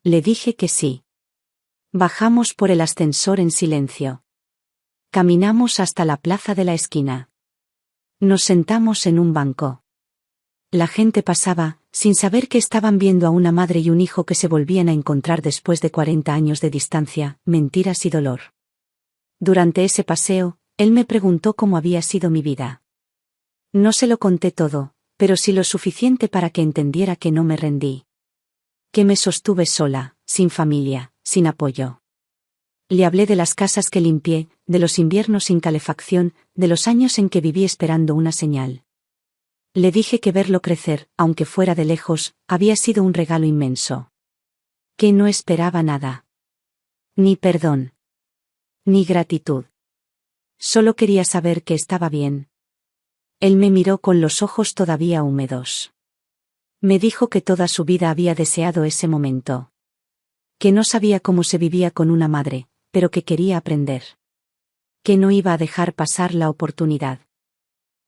Le dije que sí. Bajamos por el ascensor en silencio. Caminamos hasta la plaza de la esquina. Nos sentamos en un banco. La gente pasaba, sin saber que estaban viendo a una madre y un hijo que se volvían a encontrar después de 40 años de distancia, mentiras y dolor. Durante ese paseo, él me preguntó cómo había sido mi vida. No se lo conté todo, pero sí lo suficiente para que entendiera que no me rendí. Que me sostuve sola, sin familia, sin apoyo. Le hablé de las casas que limpié, de los inviernos sin calefacción, de los años en que viví esperando una señal. Le dije que verlo crecer, aunque fuera de lejos, había sido un regalo inmenso. Que no esperaba nada. Ni perdón. Ni gratitud. Solo quería saber que estaba bien. Él me miró con los ojos todavía húmedos. Me dijo que toda su vida había deseado ese momento. Que no sabía cómo se vivía con una madre, pero que quería aprender. Que no iba a dejar pasar la oportunidad.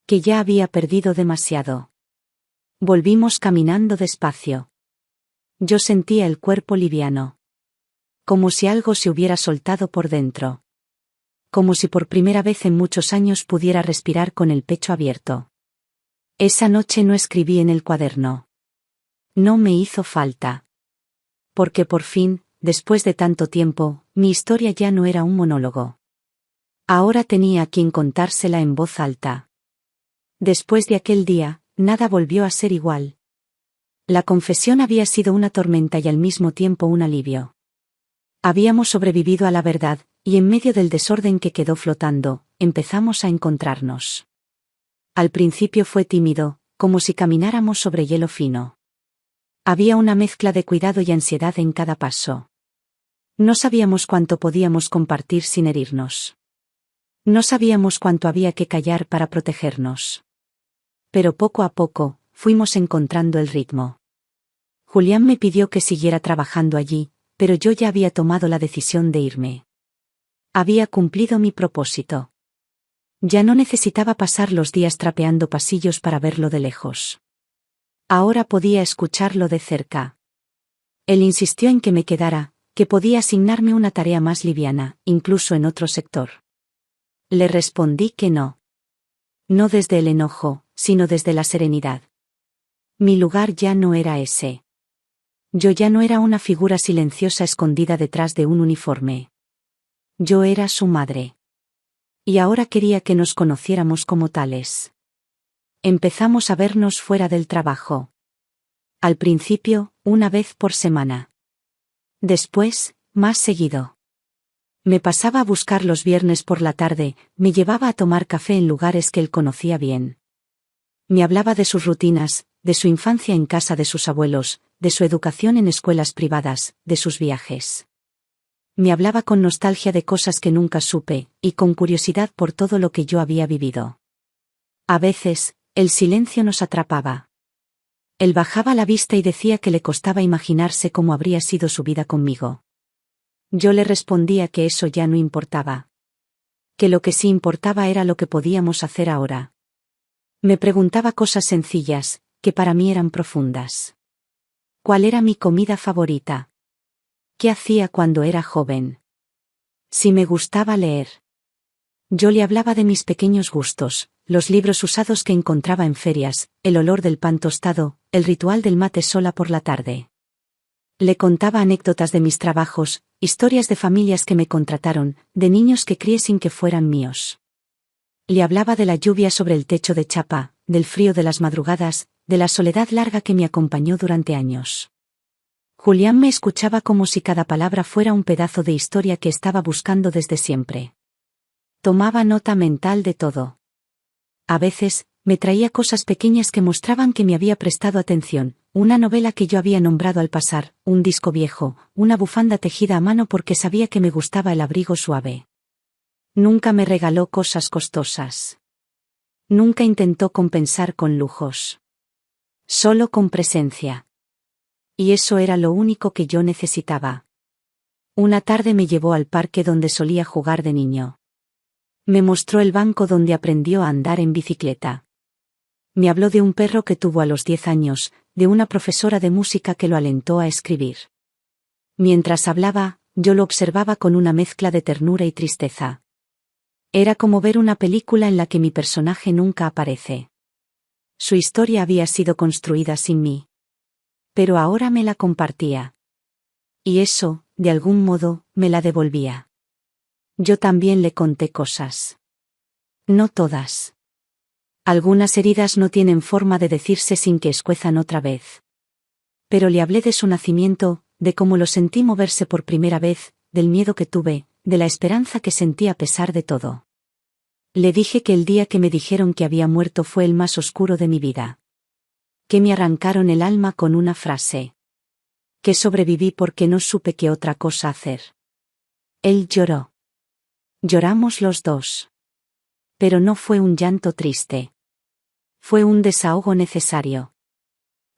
Que ya había perdido demasiado. Volvimos caminando despacio. Yo sentía el cuerpo liviano. Como si algo se hubiera soltado por dentro. Como si por primera vez en muchos años pudiera respirar con el pecho abierto. Esa noche no escribí en el cuaderno. No me hizo falta. Porque por fin, después de tanto tiempo, mi historia ya no era un monólogo. Ahora tenía a quien contársela en voz alta. Después de aquel día, nada volvió a ser igual. La confesión había sido una tormenta y al mismo tiempo un alivio. Habíamos sobrevivido a la verdad, y en medio del desorden que quedó flotando, empezamos a encontrarnos. Al principio fue tímido, como si camináramos sobre hielo fino. Había una mezcla de cuidado y ansiedad en cada paso. No sabíamos cuánto podíamos compartir sin herirnos. No sabíamos cuánto había que callar para protegernos. Pero poco a poco, fuimos encontrando el ritmo. Julián me pidió que siguiera trabajando allí, pero yo ya había tomado la decisión de irme. Había cumplido mi propósito. Ya no necesitaba pasar los días trapeando pasillos para verlo de lejos. Ahora podía escucharlo de cerca. Él insistió en que me quedara, que podía asignarme una tarea más liviana, incluso en otro sector. Le respondí que no. No desde el enojo, sino desde la serenidad. Mi lugar ya no era ese. Yo ya no era una figura silenciosa escondida detrás de un uniforme. Yo era su madre. Y ahora quería que nos conociéramos como tales. Empezamos a vernos fuera del trabajo. Al principio, una vez por semana. Después, más seguido. Me pasaba a buscar los viernes por la tarde, me llevaba a tomar café en lugares que él conocía bien. Me hablaba de sus rutinas, de su infancia en casa de sus abuelos, de su educación en escuelas privadas, de sus viajes. Me hablaba con nostalgia de cosas que nunca supe, y con curiosidad por todo lo que yo había vivido. A veces, el silencio nos atrapaba. Él bajaba la vista y decía que le costaba imaginarse cómo habría sido su vida conmigo. Yo le respondía que eso ya no importaba. Que lo que sí importaba era lo que podíamos hacer ahora. Me preguntaba cosas sencillas, que para mí eran profundas. ¿Cuál era mi comida favorita? ¿Qué hacía cuando era joven? Si me gustaba leer. Yo le hablaba de mis pequeños gustos, los libros usados que encontraba en ferias, el olor del pan tostado, el ritual del mate sola por la tarde. Le contaba anécdotas de mis trabajos, historias de familias que me contrataron, de niños que crié sin que fueran míos. Le hablaba de la lluvia sobre el techo de chapa, del frío de las madrugadas, de la soledad larga que me acompañó durante años. Julián me escuchaba como si cada palabra fuera un pedazo de historia que estaba buscando desde siempre. Tomaba nota mental de todo. A veces, me traía cosas pequeñas que mostraban que me había prestado atención, una novela que yo había nombrado al pasar, un disco viejo, una bufanda tejida a mano porque sabía que me gustaba el abrigo suave. Nunca me regaló cosas costosas. Nunca intentó compensar con lujos. Solo con presencia. Y eso era lo único que yo necesitaba. Una tarde me llevó al parque donde solía jugar de niño. Me mostró el banco donde aprendió a andar en bicicleta. Me habló de un perro que tuvo a los 10 años, de una profesora de música que lo alentó a escribir. Mientras hablaba, yo lo observaba con una mezcla de ternura y tristeza. Era como ver una película en la que mi personaje nunca aparece. Su historia había sido construida sin mí. Pero ahora me la compartía. Y eso, de algún modo, me la devolvía. Yo también le conté cosas. No todas. Algunas heridas no tienen forma de decirse sin que escuezan otra vez. Pero le hablé de su nacimiento, de cómo lo sentí moverse por primera vez, del miedo que tuve, de la esperanza que sentí a pesar de todo. Le dije que el día que me dijeron que había muerto fue el más oscuro de mi vida. Que me arrancaron el alma con una frase. Que sobreviví porque no supe qué otra cosa hacer. Él lloró. Lloramos los dos. Pero no fue un llanto triste. Fue un desahogo necesario.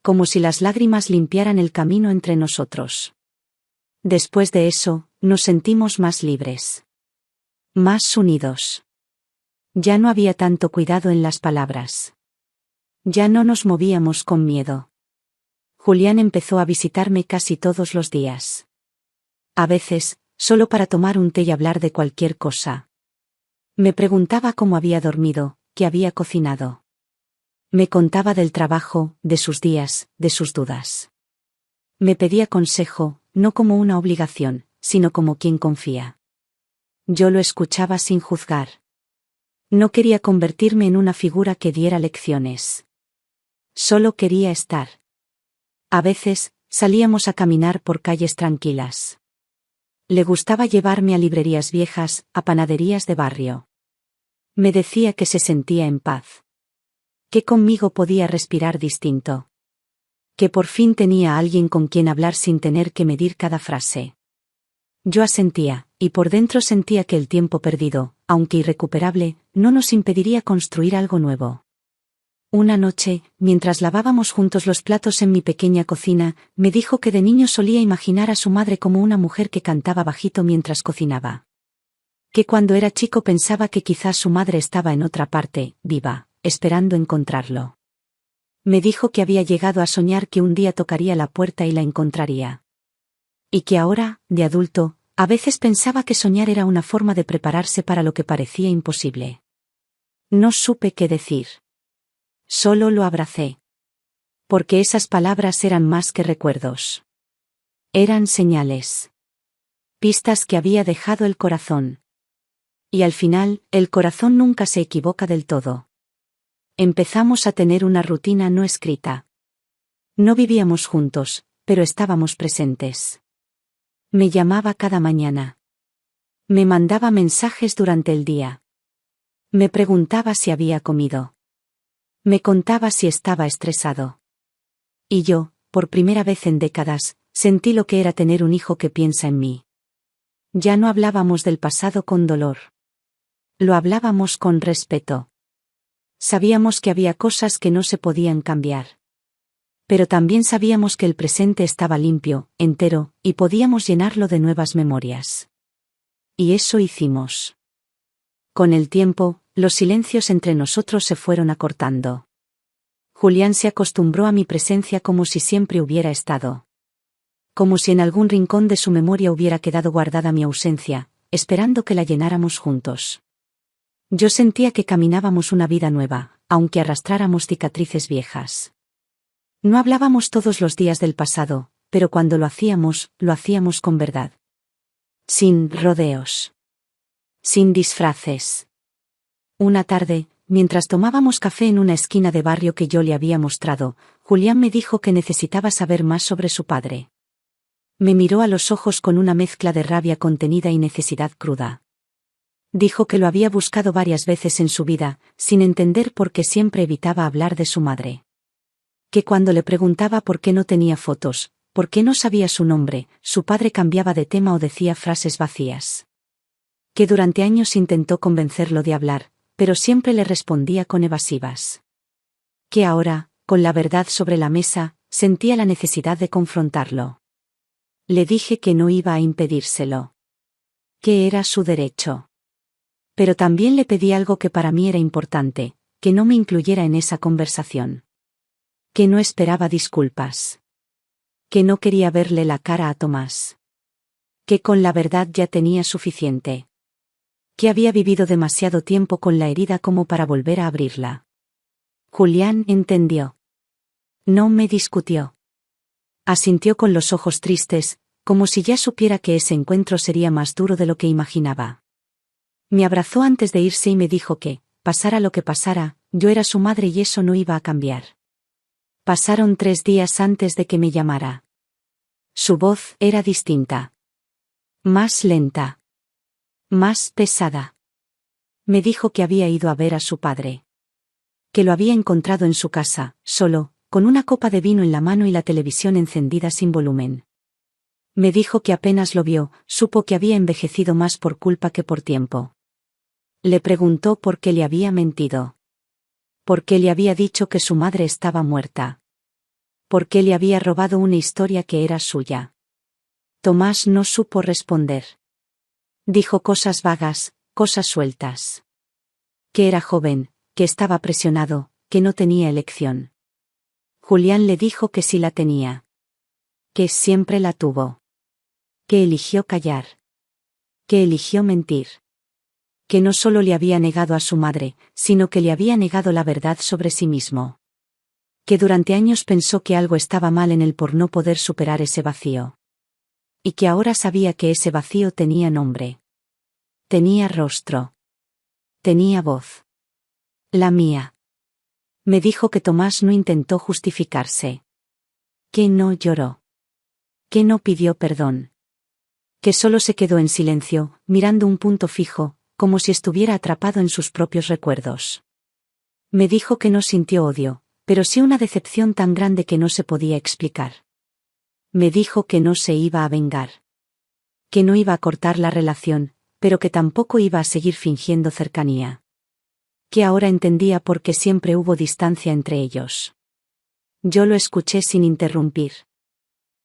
Como si las lágrimas limpiaran el camino entre nosotros. Después de eso, nos sentimos más libres. Más unidos. Ya no había tanto cuidado en las palabras. Ya no nos movíamos con miedo. Julián empezó a visitarme casi todos los días. A veces, solo para tomar un té y hablar de cualquier cosa. Me preguntaba cómo había dormido, qué había cocinado. Me contaba del trabajo, de sus días, de sus dudas. Me pedía consejo, no como una obligación, sino como quien confía. Yo lo escuchaba sin juzgar. No quería convertirme en una figura que diera lecciones. Solo quería estar. A veces, salíamos a caminar por calles tranquilas. Le gustaba llevarme a librerías viejas, a panaderías de barrio. Me decía que se sentía en paz. Que conmigo podía respirar distinto. Que por fin tenía a alguien con quien hablar sin tener que medir cada frase. Yo asentía, y por dentro sentía que el tiempo perdido, aunque irrecuperable, no nos impediría construir algo nuevo. Una noche, mientras lavábamos juntos los platos en mi pequeña cocina, me dijo que de niño solía imaginar a su madre como una mujer que cantaba bajito mientras cocinaba. Que cuando era chico pensaba que quizás su madre estaba en otra parte, viva, esperando encontrarlo. Me dijo que había llegado a soñar que un día tocaría la puerta y la encontraría. Y que ahora, de adulto, a veces pensaba que soñar era una forma de prepararse para lo que parecía imposible. No supe qué decir. Solo lo abracé. Porque esas palabras eran más que recuerdos. Eran señales. Pistas que había dejado el corazón. Y al final, el corazón nunca se equivoca del todo. Empezamos a tener una rutina no escrita. No vivíamos juntos, pero estábamos presentes. Me llamaba cada mañana. Me mandaba mensajes durante el día. Me preguntaba si había comido. Me contaba si estaba estresado. Y yo, por primera vez en décadas, sentí lo que era tener un hijo que piensa en mí. Ya no hablábamos del pasado con dolor. Lo hablábamos con respeto. Sabíamos que había cosas que no se podían cambiar. Pero también sabíamos que el presente estaba limpio, entero, y podíamos llenarlo de nuevas memorias. Y eso hicimos. Con el tiempo, los silencios entre nosotros se fueron acortando. Julián se acostumbró a mi presencia como si siempre hubiera estado. Como si en algún rincón de su memoria hubiera quedado guardada mi ausencia, esperando que la llenáramos juntos. Yo sentía que caminábamos una vida nueva, aunque arrastráramos cicatrices viejas. No hablábamos todos los días del pasado, pero cuando lo hacíamos con verdad. Sin rodeos. Sin disfraces. Una tarde, mientras tomábamos café en una esquina de barrio que yo le había mostrado, Julián me dijo que necesitaba saber más sobre su padre. Me miró a los ojos con una mezcla de rabia contenida y necesidad cruda. Dijo que lo había buscado varias veces en su vida, sin entender por qué siempre evitaba hablar de su madre. Que cuando le preguntaba por qué no tenía fotos, por qué no sabía su nombre, su padre cambiaba de tema o decía frases vacías. Que durante años intentó convencerlo de hablar, pero siempre le respondía con evasivas. Que ahora, con la verdad sobre la mesa, sentía la necesidad de confrontarlo. Le dije que no iba a impedírselo. Que era su derecho. Pero también le pedí algo que para mí era importante, que no me incluyera en esa conversación. Que no esperaba disculpas. Que no quería verle la cara a Tomás. Que con la verdad ya tenía suficiente. Que había vivido demasiado tiempo con la herida como para volver a abrirla. Julián entendió. No me discutió. Asintió con los ojos tristes, como si ya supiera que ese encuentro sería más duro de lo que imaginaba. Me abrazó antes de irse y me dijo que, pasara lo que pasara, yo era su madre y eso no iba a cambiar. Pasaron 3 días antes de que me llamara. Su voz era distinta. Más lenta. Más pesada. Me dijo que había ido a ver a su padre. Que lo había encontrado en su casa, solo, con una copa de vino en la mano y la televisión encendida sin volumen. Me dijo que apenas lo vio, supo que había envejecido más por culpa que por tiempo. Le preguntó por qué le había mentido. Por qué le había dicho que su madre estaba muerta. Por qué le había robado una historia que era suya. Tomás no supo responder. Dijo cosas vagas, cosas sueltas. Que era joven, que estaba presionado, que no tenía elección. Julián le dijo que sí la tenía. Que siempre la tuvo. Que eligió callar. Que eligió mentir. Que no solo le había negado a su madre, sino que le había negado la verdad sobre sí mismo. Que durante años pensó que algo estaba mal en él por no poder superar ese vacío. Y que ahora sabía que ese vacío tenía nombre. Tenía rostro. Tenía voz. La mía. Me dijo que Tomás no intentó justificarse. Que no lloró. Que no pidió perdón. Que solo se quedó en silencio, mirando un punto fijo, como si estuviera atrapado en sus propios recuerdos. Me dijo que no sintió odio, pero sí una decepción tan grande que no se podía explicar. Me dijo que no se iba a vengar. Que no iba a cortar la relación, pero que tampoco iba a seguir fingiendo cercanía. Que ahora entendía por qué siempre hubo distancia entre ellos. Yo lo escuché sin interrumpir.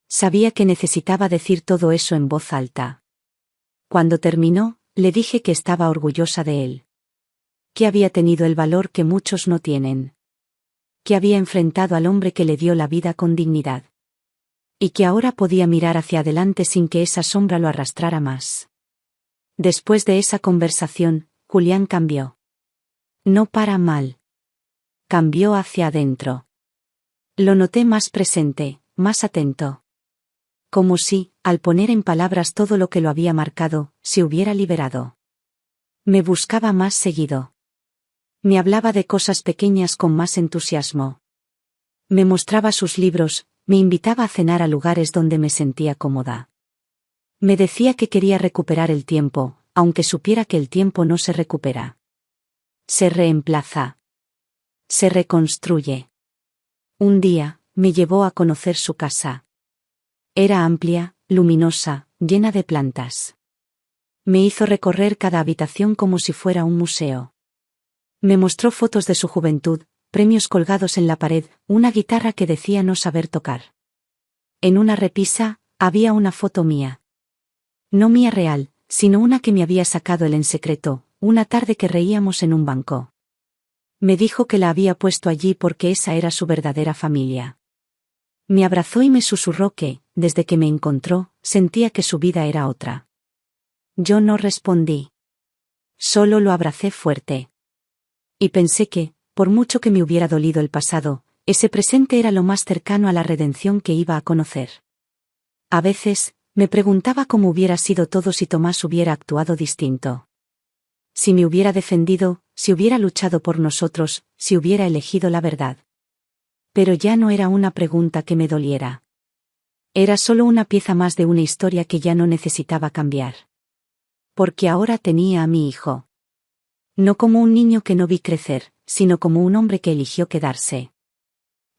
Sabía que necesitaba decir todo eso en voz alta. Cuando terminó, le dije que estaba orgullosa de él. Que había tenido el valor que muchos no tienen. Que había enfrentado al hombre que le dio la vida con dignidad. Y que ahora podía mirar hacia adelante sin que esa sombra lo arrastrara más. Después de esa conversación, Julián cambió. No para mal. Cambió hacia adentro. Lo noté más presente, más atento. Como si, al poner en palabras todo lo que lo había marcado, se hubiera liberado. Me buscaba más seguido. Me hablaba de cosas pequeñas con más entusiasmo. Me mostraba sus libros, me invitaba a cenar a lugares donde me sentía cómoda. Me decía que quería recuperar el tiempo, aunque supiera que el tiempo no se recupera. Se reemplaza. Se reconstruye. Un día, me llevó a conocer su casa. Era amplia, luminosa, llena de plantas. Me hizo recorrer cada habitación como si fuera un museo. Me mostró fotos de su juventud, premios colgados en la pared, una guitarra que decía no saber tocar. En una repisa, había una foto mía. No mía real, sino una que me había sacado él en secreto, una tarde que reíamos en un banco. Me dijo que la había puesto allí porque esa era su verdadera familia. Me abrazó y me susurró que, desde que me encontró, sentía que su vida era otra. Yo no respondí. Solo lo abracé fuerte. Y pensé que, por mucho que me hubiera dolido el pasado, ese presente era lo más cercano a la redención que iba a conocer. A veces, me preguntaba cómo hubiera sido todo si Tomás hubiera actuado distinto. Si me hubiera defendido, si hubiera luchado por nosotros, si hubiera elegido la verdad. Pero ya no era una pregunta que me doliera. Era solo una pieza más de una historia que ya no necesitaba cambiar. Porque ahora tenía a mi hijo. No como un niño que no vi crecer, sino como un hombre que eligió quedarse.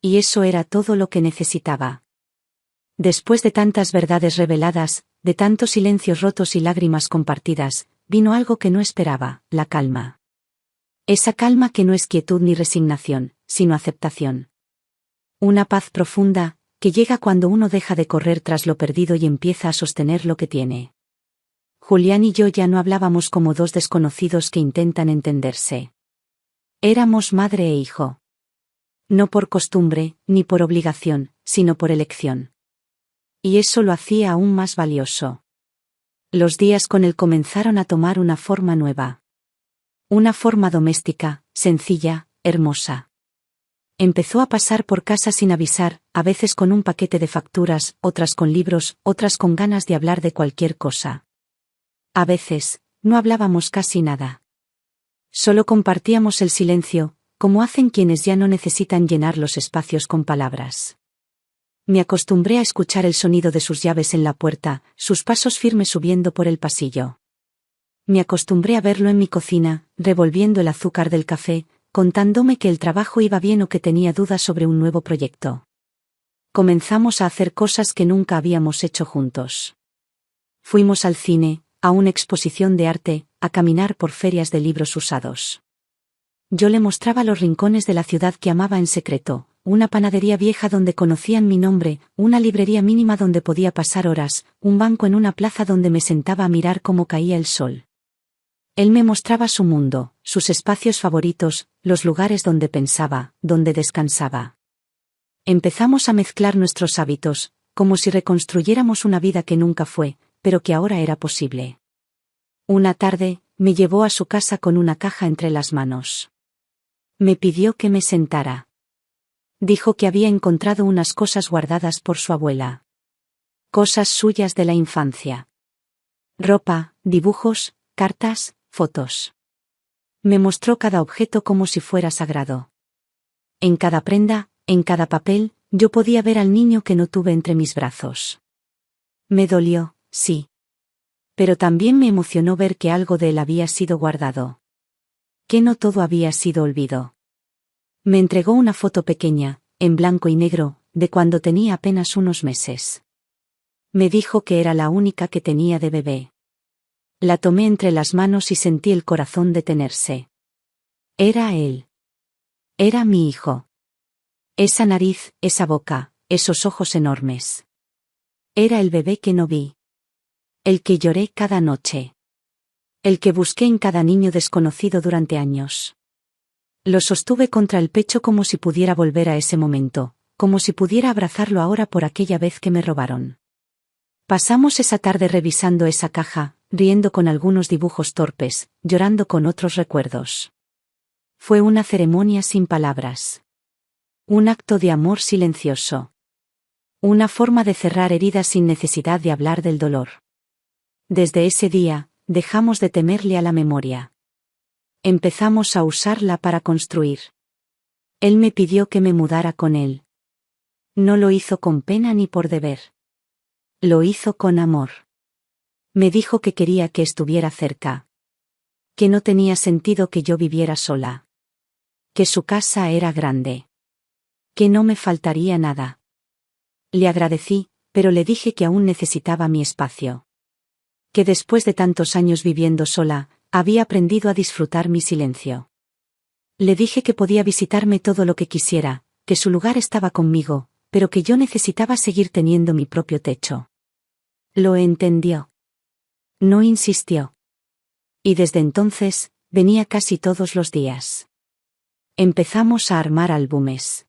Y eso era todo lo que necesitaba. Después de tantas verdades reveladas, de tantos silencios rotos y lágrimas compartidas, vino algo que no esperaba, la calma. Esa calma que no es quietud ni resignación, sino aceptación. Una paz profunda, que llega cuando uno deja de correr tras lo perdido y empieza a sostener lo que tiene. Julián y yo ya no hablábamos como dos desconocidos que intentan entenderse. Éramos madre e hijo. No por costumbre, ni por obligación, sino por elección. Y eso lo hacía aún más valioso. Los días con él comenzaron a tomar una forma nueva. Una forma doméstica, sencilla, hermosa. Empezó a pasar por casa sin avisar, a veces con un paquete de facturas, otras con libros, otras con ganas de hablar de cualquier cosa. A veces, no hablábamos casi nada. Solo compartíamos el silencio, como hacen quienes ya no necesitan llenar los espacios con palabras. Me acostumbré a escuchar el sonido de sus llaves en la puerta, sus pasos firmes subiendo por el pasillo. Me acostumbré a verlo en mi cocina, revolviendo el azúcar del café, contándome que el trabajo iba bien o que tenía dudas sobre un nuevo proyecto. Comenzamos a hacer cosas que nunca habíamos hecho juntos. Fuimos al cine, a una exposición de arte, a caminar por ferias de libros usados. Yo le mostraba los rincones de la ciudad que amaba en secreto, una panadería vieja donde conocían mi nombre, una librería mínima donde podía pasar horas, un banco en una plaza donde me sentaba a mirar cómo caía el sol. Él me mostraba su mundo, sus espacios favoritos, los lugares donde pensaba, donde descansaba. Empezamos a mezclar nuestros hábitos, como si reconstruyéramos una vida que nunca fue, pero que ahora era posible. Una tarde, me llevó a su casa con una caja entre las manos. Me pidió que me sentara. Dijo que había encontrado unas cosas guardadas por su abuela. Cosas suyas de la infancia. Ropa, dibujos, cartas, fotos. Me mostró cada objeto como si fuera sagrado. En cada prenda, en cada papel, yo podía ver al niño que no tuve entre mis brazos. Me dolió, sí. Pero también me emocionó ver que algo de él había sido guardado. Que no todo había sido olvido. Me entregó una foto pequeña, en blanco y negro, de cuando tenía apenas unos meses. Me dijo que era la única que tenía de bebé. La tomé entre las manos y sentí el corazón detenerse. Era él. Era mi hijo. Esa nariz, esa boca, esos ojos enormes. Era el bebé que no vi. El que lloré cada noche. El que busqué en cada niño desconocido durante años. Lo sostuve contra el pecho como si pudiera volver a ese momento, como si pudiera abrazarlo ahora por aquella vez que me robaron. Pasamos esa tarde revisando esa caja, riendo con algunos dibujos torpes, llorando con otros recuerdos. Fue una ceremonia sin palabras. Un acto de amor silencioso. Una forma de cerrar heridas sin necesidad de hablar del dolor. Desde ese día, dejamos de temerle a la memoria. Empezamos a usarla para construir. Él me pidió que me mudara con él. No lo hizo con pena ni por deber. Lo hizo con amor. Me dijo que quería que estuviera cerca. Que no tenía sentido que yo viviera sola. Que su casa era grande. Que no me faltaría nada. Le agradecí, pero le dije que aún necesitaba mi espacio. Que después de tantos años viviendo sola, había aprendido a disfrutar mi silencio. Le dije que podía visitarme todo lo que quisiera, que su lugar estaba conmigo, pero que yo necesitaba seguir teniendo mi propio techo. Lo entendió. No insistió. Y desde entonces, venía casi todos los días. Empezamos a armar álbumes.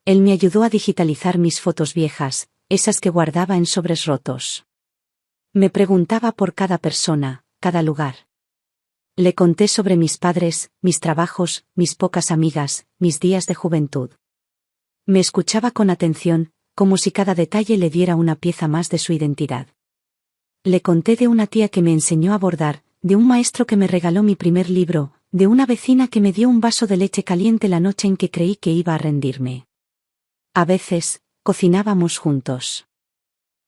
Él me ayudó a digitalizar mis fotos viejas, esas que guardaba en sobres rotos. Me preguntaba por cada persona, cada lugar. Le conté sobre mis padres, mis trabajos, mis pocas amigas, mis días de juventud. Me escuchaba con atención, como si cada detalle le diera una pieza más de su identidad. Le conté de una tía que me enseñó a bordar, de un maestro que me regaló mi primer libro, de una vecina que me dio un vaso de leche caliente la noche en que creí que iba a rendirme. A veces, cocinábamos juntos.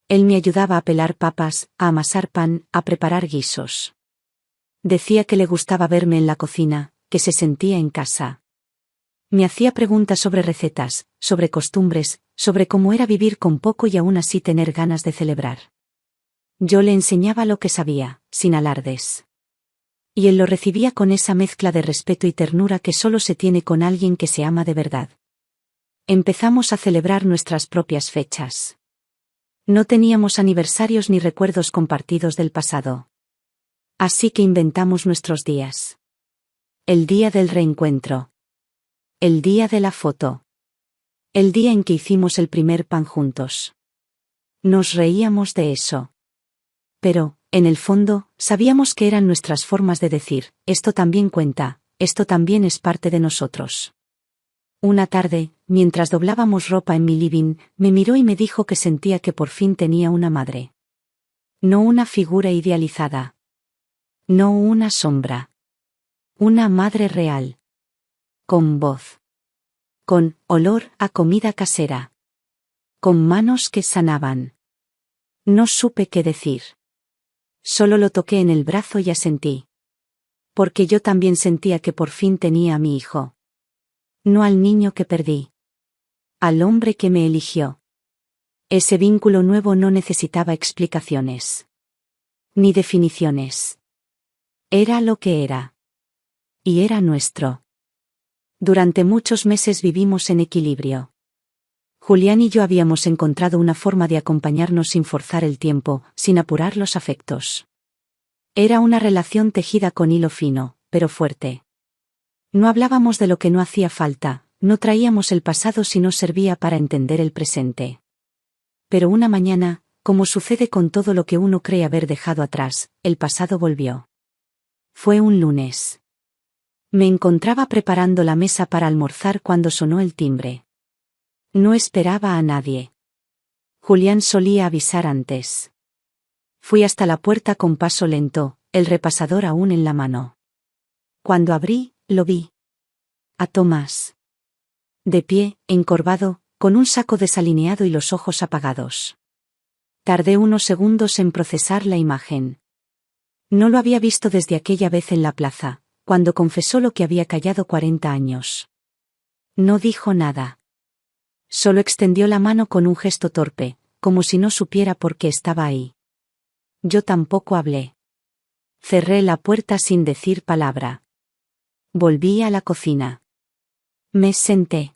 Él me ayudaba a pelar papas, a amasar pan, a preparar guisos. Decía que le gustaba verme en la cocina, que se sentía en casa. Me hacía preguntas sobre recetas, sobre costumbres, sobre cómo era vivir con poco y aún así tener ganas de celebrar. Yo le enseñaba lo que sabía, sin alardes. Y él lo recibía con esa mezcla de respeto y ternura que solo se tiene con alguien que se ama de verdad. Empezamos a celebrar nuestras propias fechas. No teníamos aniversarios ni recuerdos compartidos del pasado. Así que inventamos nuestros días. El día del reencuentro. El día de la foto. El día en que hicimos el primer pan juntos. Nos reíamos de eso. Pero, en el fondo, sabíamos que eran nuestras formas de decir, esto también cuenta, esto también es parte de nosotros. Una tarde, mientras doblábamos ropa en mi living, me miró y me dijo que sentía que por fin tenía una madre. No una figura idealizada. No una sombra. Una madre real. Con voz. Con olor a comida casera. Con manos que sanaban. No supe qué decir. Solo lo toqué en el brazo y asentí. Porque yo también sentía que por fin tenía a mi hijo. No al niño que perdí. Al hombre que me eligió. Ese vínculo nuevo no necesitaba explicaciones. Ni definiciones. Era lo que era. Y era nuestro. Durante muchos meses vivimos en equilibrio. Julián y yo habíamos encontrado una forma de acompañarnos sin forzar el tiempo, sin apurar los afectos. Era una relación tejida con hilo fino, pero fuerte. No hablábamos de lo que no hacía falta, no traíamos el pasado si no servía para entender el presente. Pero una mañana, como sucede con todo lo que uno cree haber dejado atrás, el pasado volvió. Fue un lunes. Me encontraba preparando la mesa para almorzar cuando sonó el timbre. No esperaba a nadie. Julián solía avisar antes. Fui hasta la puerta con paso lento, el repasador aún en la mano. Cuando abrí, lo vi. A Tomás. De pie, encorvado, con un saco desalineado y los ojos apagados. Tardé unos segundos en procesar la imagen. No lo había visto desde aquella vez en la plaza, cuando confesó lo que había callado 40 años. No dijo nada. Solo extendió la mano con un gesto torpe, como si no supiera por qué estaba ahí. Yo tampoco hablé. Cerré la puerta sin decir palabra. Volví a la cocina. Me senté.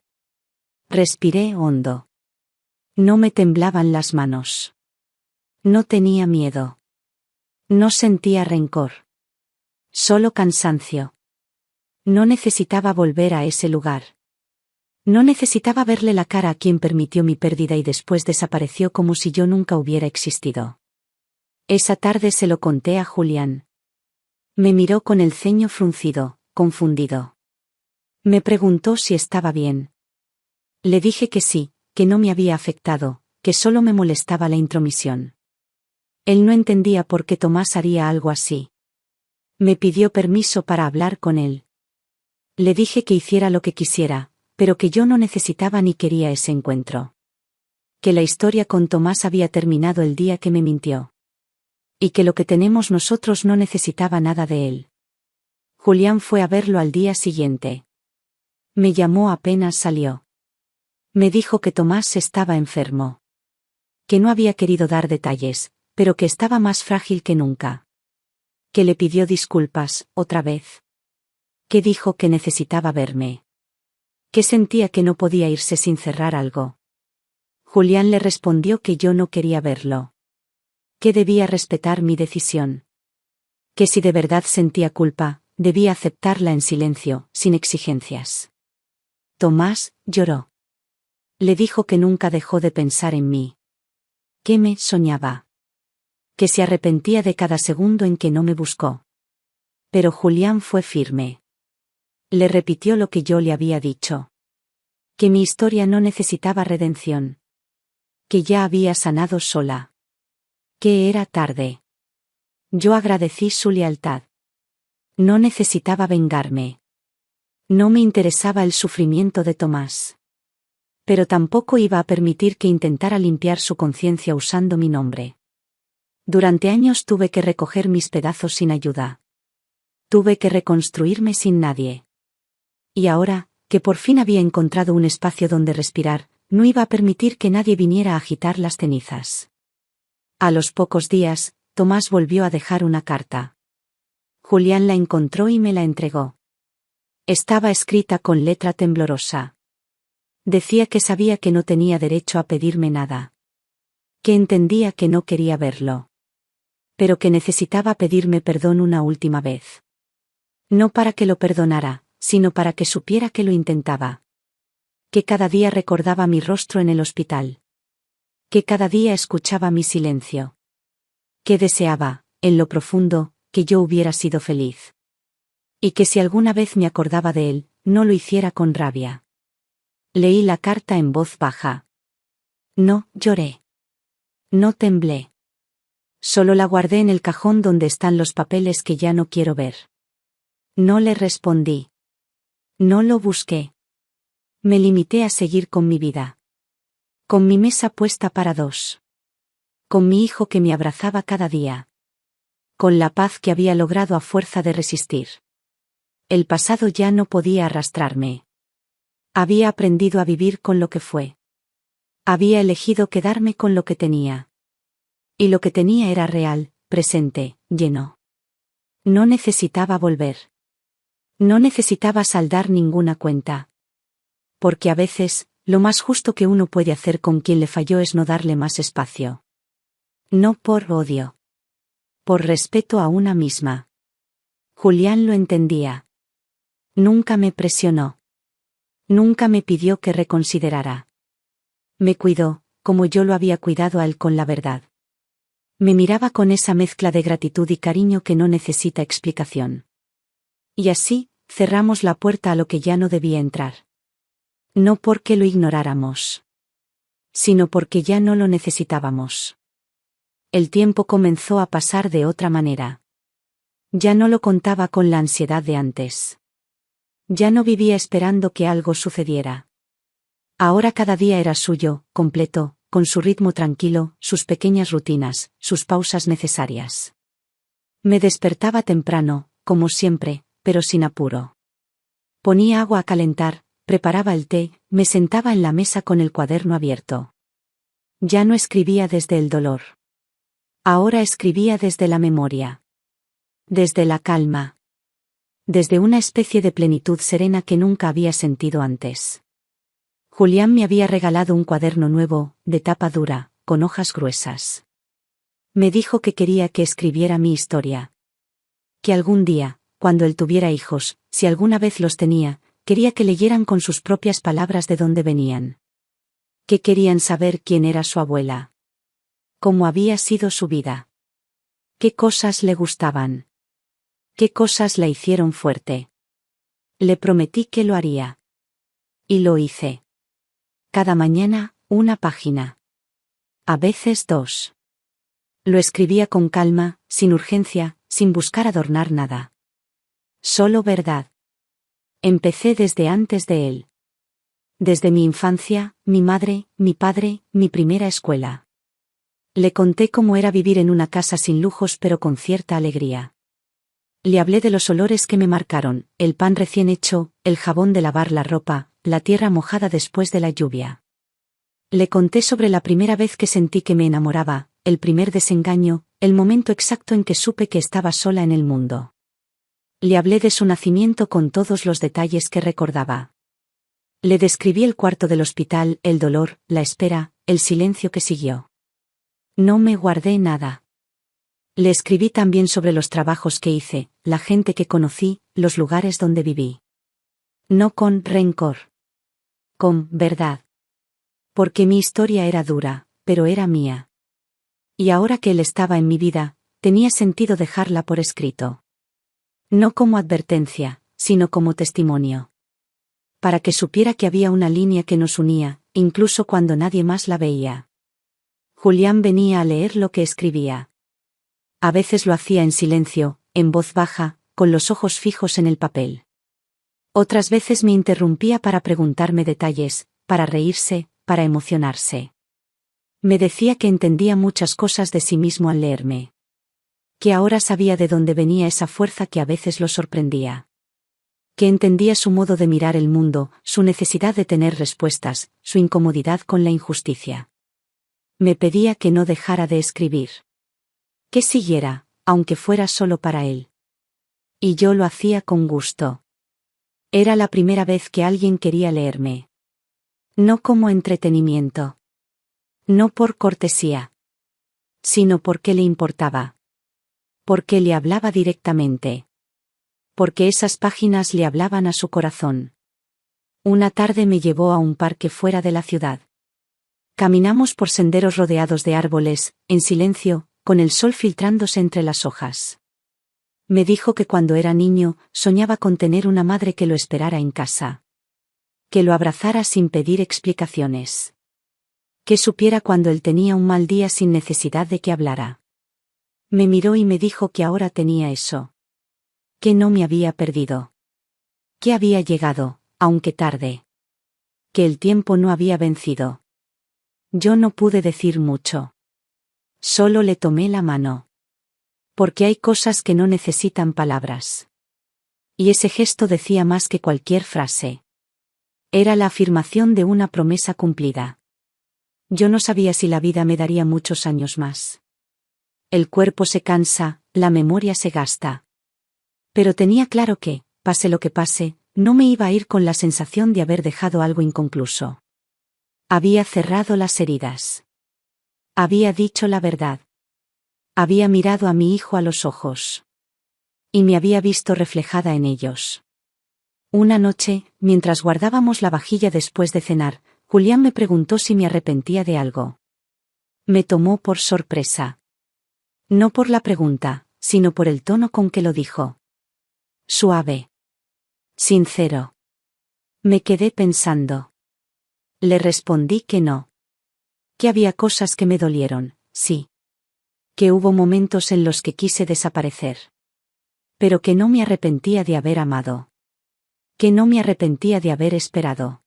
Respiré hondo. No me temblaban las manos. No tenía miedo. No sentía rencor. Solo cansancio. No necesitaba volver a ese lugar. No necesitaba verle la cara a quien permitió mi pérdida y después desapareció como si yo nunca hubiera existido. Esa tarde se lo conté a Julián. Me miró con el ceño fruncido, confundido. Me preguntó si estaba bien. Le dije que sí, que no me había afectado, que solo me molestaba la intromisión. Él no entendía por qué Tomás haría algo así. Me pidió permiso para hablar con él. Le dije que hiciera lo que quisiera, pero que yo no necesitaba ni quería ese encuentro. Que la historia con Tomás había terminado el día que me mintió. Y que lo que tenemos nosotros no necesitaba nada de él. Julián fue a verlo al día siguiente. Me llamó apenas salió. Me dijo que Tomás estaba enfermo. Que no había querido dar detalles, pero que estaba más frágil que nunca. Que le pidió disculpas, otra vez. Que dijo que necesitaba verme. Que sentía que no podía irse sin cerrar algo. Julián le respondió que yo no quería verlo. Que debía respetar mi decisión. Que si de verdad sentía culpa, debía aceptarla en silencio, sin exigencias. Tomás lloró. Le dijo que nunca dejó de pensar en mí. Que me soñaba. Que se arrepentía de cada segundo en que no me buscó. Pero Julián fue firme. Le repitió lo que yo le había dicho. Que mi historia no necesitaba redención. Que ya había sanado sola. Que era tarde. Yo agradecí su lealtad. No necesitaba vengarme. No me interesaba el sufrimiento de Tomás. Pero tampoco iba a permitir que intentara limpiar su conciencia usando mi nombre. Durante años tuve que recoger mis pedazos sin ayuda. Tuve que reconstruirme sin nadie. Y ahora, que por fin había encontrado un espacio donde respirar, no iba a permitir que nadie viniera a agitar las cenizas. A los pocos días, Tomás volvió a dejar una carta. Julián la encontró y me la entregó. Estaba escrita con letra temblorosa. Decía que sabía que no tenía derecho a pedirme nada. Que entendía que no quería verlo. Pero que necesitaba pedirme perdón una última vez. No para que lo perdonara, sino para que supiera que lo intentaba. Que cada día recordaba mi rostro en el hospital. Que cada día escuchaba mi silencio. Que deseaba, en lo profundo, que yo hubiera sido feliz. Y que si alguna vez me acordaba de él, no lo hiciera con rabia. Leí la carta en voz baja. No lloré. No temblé. Solo la guardé en el cajón donde están los papeles que ya no quiero ver. No le respondí. No lo busqué. Me limité a seguir con mi vida. Con mi mesa puesta para dos. Con mi hijo que me abrazaba cada día. Con la paz que había logrado a fuerza de resistir. El pasado ya no podía arrastrarme. Había aprendido a vivir con lo que fue. Había elegido quedarme con lo que tenía. Y lo que tenía era real, presente, lleno. No necesitaba volver. No necesitaba saldar ninguna cuenta. Porque a veces, lo más justo que uno puede hacer con quien le falló es no darle más espacio. No por odio. Por respeto a una misma. Julián lo entendía. Nunca me presionó. Nunca me pidió que reconsiderara. Me cuidó, como yo lo había cuidado a él con la verdad. Me miraba con esa mezcla de gratitud y cariño que no necesita explicación. Y así, cerramos la puerta a lo que ya no debía entrar. No porque lo ignoráramos. Sino porque ya no lo necesitábamos. El tiempo comenzó a pasar de otra manera. Ya no lo contaba con la ansiedad de antes. Ya no vivía esperando que algo sucediera. Ahora cada día era suyo, completo, con su ritmo tranquilo, sus pequeñas rutinas, sus pausas necesarias. Me despertaba temprano, como siempre, pero sin apuro. Ponía agua a calentar, preparaba el té, me sentaba en la mesa con el cuaderno abierto. Ya no escribía desde el dolor. Ahora escribía desde la memoria. Desde la calma. Desde una especie de plenitud serena que nunca había sentido antes. Julián me había regalado un cuaderno nuevo, de tapa dura, con hojas gruesas. Me dijo que quería que escribiera mi historia. Que algún día, cuando él tuviera hijos, si alguna vez los tenía, quería que leyeran con sus propias palabras de dónde venían. Que querían saber quién era su abuela. Cómo había sido su vida. Qué cosas le gustaban. Qué cosas la hicieron fuerte. Le prometí que lo haría. Y lo hice. Cada mañana, una página. A veces dos. Lo escribía con calma, sin urgencia, sin buscar adornar nada. Solo verdad. Empecé desde antes de él. Desde mi infancia, mi madre, mi padre, mi primera escuela. Le conté cómo era vivir en una casa sin lujos pero con cierta alegría. Le hablé de los olores que me marcaron, el pan recién hecho, el jabón de lavar la ropa, la tierra mojada después de la lluvia. Le conté sobre la primera vez que sentí que me enamoraba, el primer desengaño, el momento exacto en que supe que estaba sola en el mundo. Le hablé de su nacimiento con todos los detalles que recordaba. Le describí el cuarto del hospital, el dolor, la espera, el silencio que siguió. No me guardé nada. Le escribí también sobre los trabajos que hice, la gente que conocí, los lugares donde viví. No con rencor. Con verdad. Porque mi historia era dura, pero era mía. Y ahora que él estaba en mi vida, tenía sentido dejarla por escrito. No como advertencia, sino como testimonio. Para que supiera que había una línea que nos unía, incluso cuando nadie más la veía. Julián venía a leer lo que escribía. A veces lo hacía en silencio, en voz baja, con los ojos fijos en el papel. Otras veces me interrumpía para preguntarme detalles, para reírse, para emocionarse. Me decía que entendía muchas cosas de sí mismo al leerme. Que ahora sabía de dónde venía esa fuerza que a veces lo sorprendía. Que entendía su modo de mirar el mundo, su necesidad de tener respuestas, su incomodidad con la injusticia. Me pedía que no dejara de escribir. Que siguiera, aunque fuera solo para él. Y yo lo hacía con gusto. Era la primera vez que alguien quería leerme. No como entretenimiento. No por cortesía. Sino porque le importaba. Porque le hablaba directamente. Porque esas páginas le hablaban a su corazón. Una tarde me llevó a un parque fuera de la ciudad. Caminamos por senderos rodeados de árboles, en silencio, con el sol filtrándose entre las hojas. Me dijo que cuando era niño, soñaba con tener una madre que lo esperara en casa. Que lo abrazara sin pedir explicaciones. Que supiera cuando él tenía un mal día sin necesidad de que hablara. Me miró y me dijo que ahora tenía eso. Que no me había perdido. Que había llegado, aunque tarde. Que el tiempo no había vencido. Yo no pude decir mucho. Solo le tomé la mano. Porque hay cosas que no necesitan palabras. Y ese gesto decía más que cualquier frase. Era la afirmación de una promesa cumplida. Yo no sabía si la vida me daría muchos años más. El cuerpo se cansa, la memoria se gasta. Pero tenía claro que, pase lo que pase, no me iba a ir con la sensación de haber dejado algo inconcluso. Había cerrado las heridas. Había dicho la verdad. Había mirado a mi hijo a los ojos. Y me había visto reflejada en ellos. Una noche, mientras guardábamos la vajilla después de cenar, Julián me preguntó si me arrepentía de algo. Me tomó por sorpresa. No por la pregunta, sino por el tono con que lo dijo. Suave. Sincero. Me quedé pensando. Le respondí que no. Que había cosas que me dolieron, sí. Que hubo momentos en los que quise desaparecer. Pero que no me arrepentía de haber amado. Que no me arrepentía de haber esperado.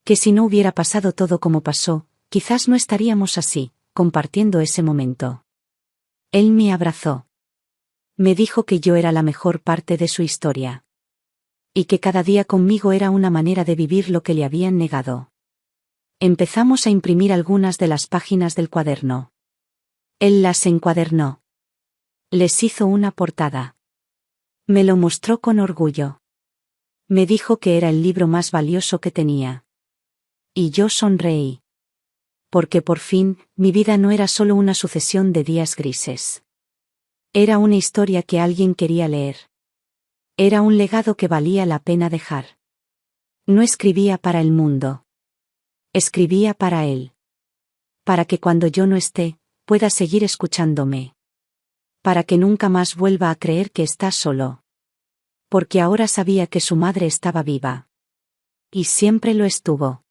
Que si no hubiera pasado todo como pasó, quizás no estaríamos así, compartiendo ese momento. Él me abrazó. Me dijo que yo era la mejor parte de su historia. Y que cada día conmigo era una manera de vivir lo que le habían negado. Empezamos a imprimir algunas de las páginas del cuaderno. Él las encuadernó. Les hizo una portada. Me lo mostró con orgullo. Me dijo que era el libro más valioso que tenía. Y yo sonreí. Porque por fin, mi vida no era solo una sucesión de días grises. Era una historia que alguien quería leer. Era un legado que valía la pena dejar. No escribía para el mundo. Escribía para él. Para que cuando yo no esté, pueda seguir escuchándome. Para que nunca más vuelva a creer que está solo. Porque ahora sabía que su madre estaba viva. Y siempre lo estuvo.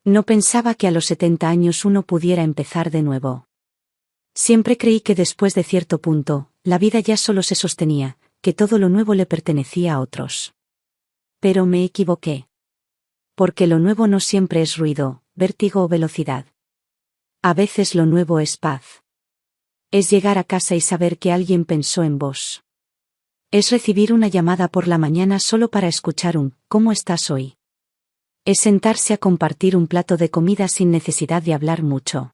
No pensaba que a los 70 años uno pudiera empezar de nuevo. Siempre creí que después de cierto punto, la vida ya solo se sostenía, que todo lo nuevo le pertenecía a otros. Pero me equivoqué. Porque lo nuevo no siempre es ruido, vértigo o velocidad. A veces lo nuevo es paz. Es llegar a casa y saber que alguien pensó en vos. Es recibir una llamada por la mañana solo para escuchar un ¿cómo estás hoy? Es sentarse a compartir un plato de comida sin necesidad de hablar mucho.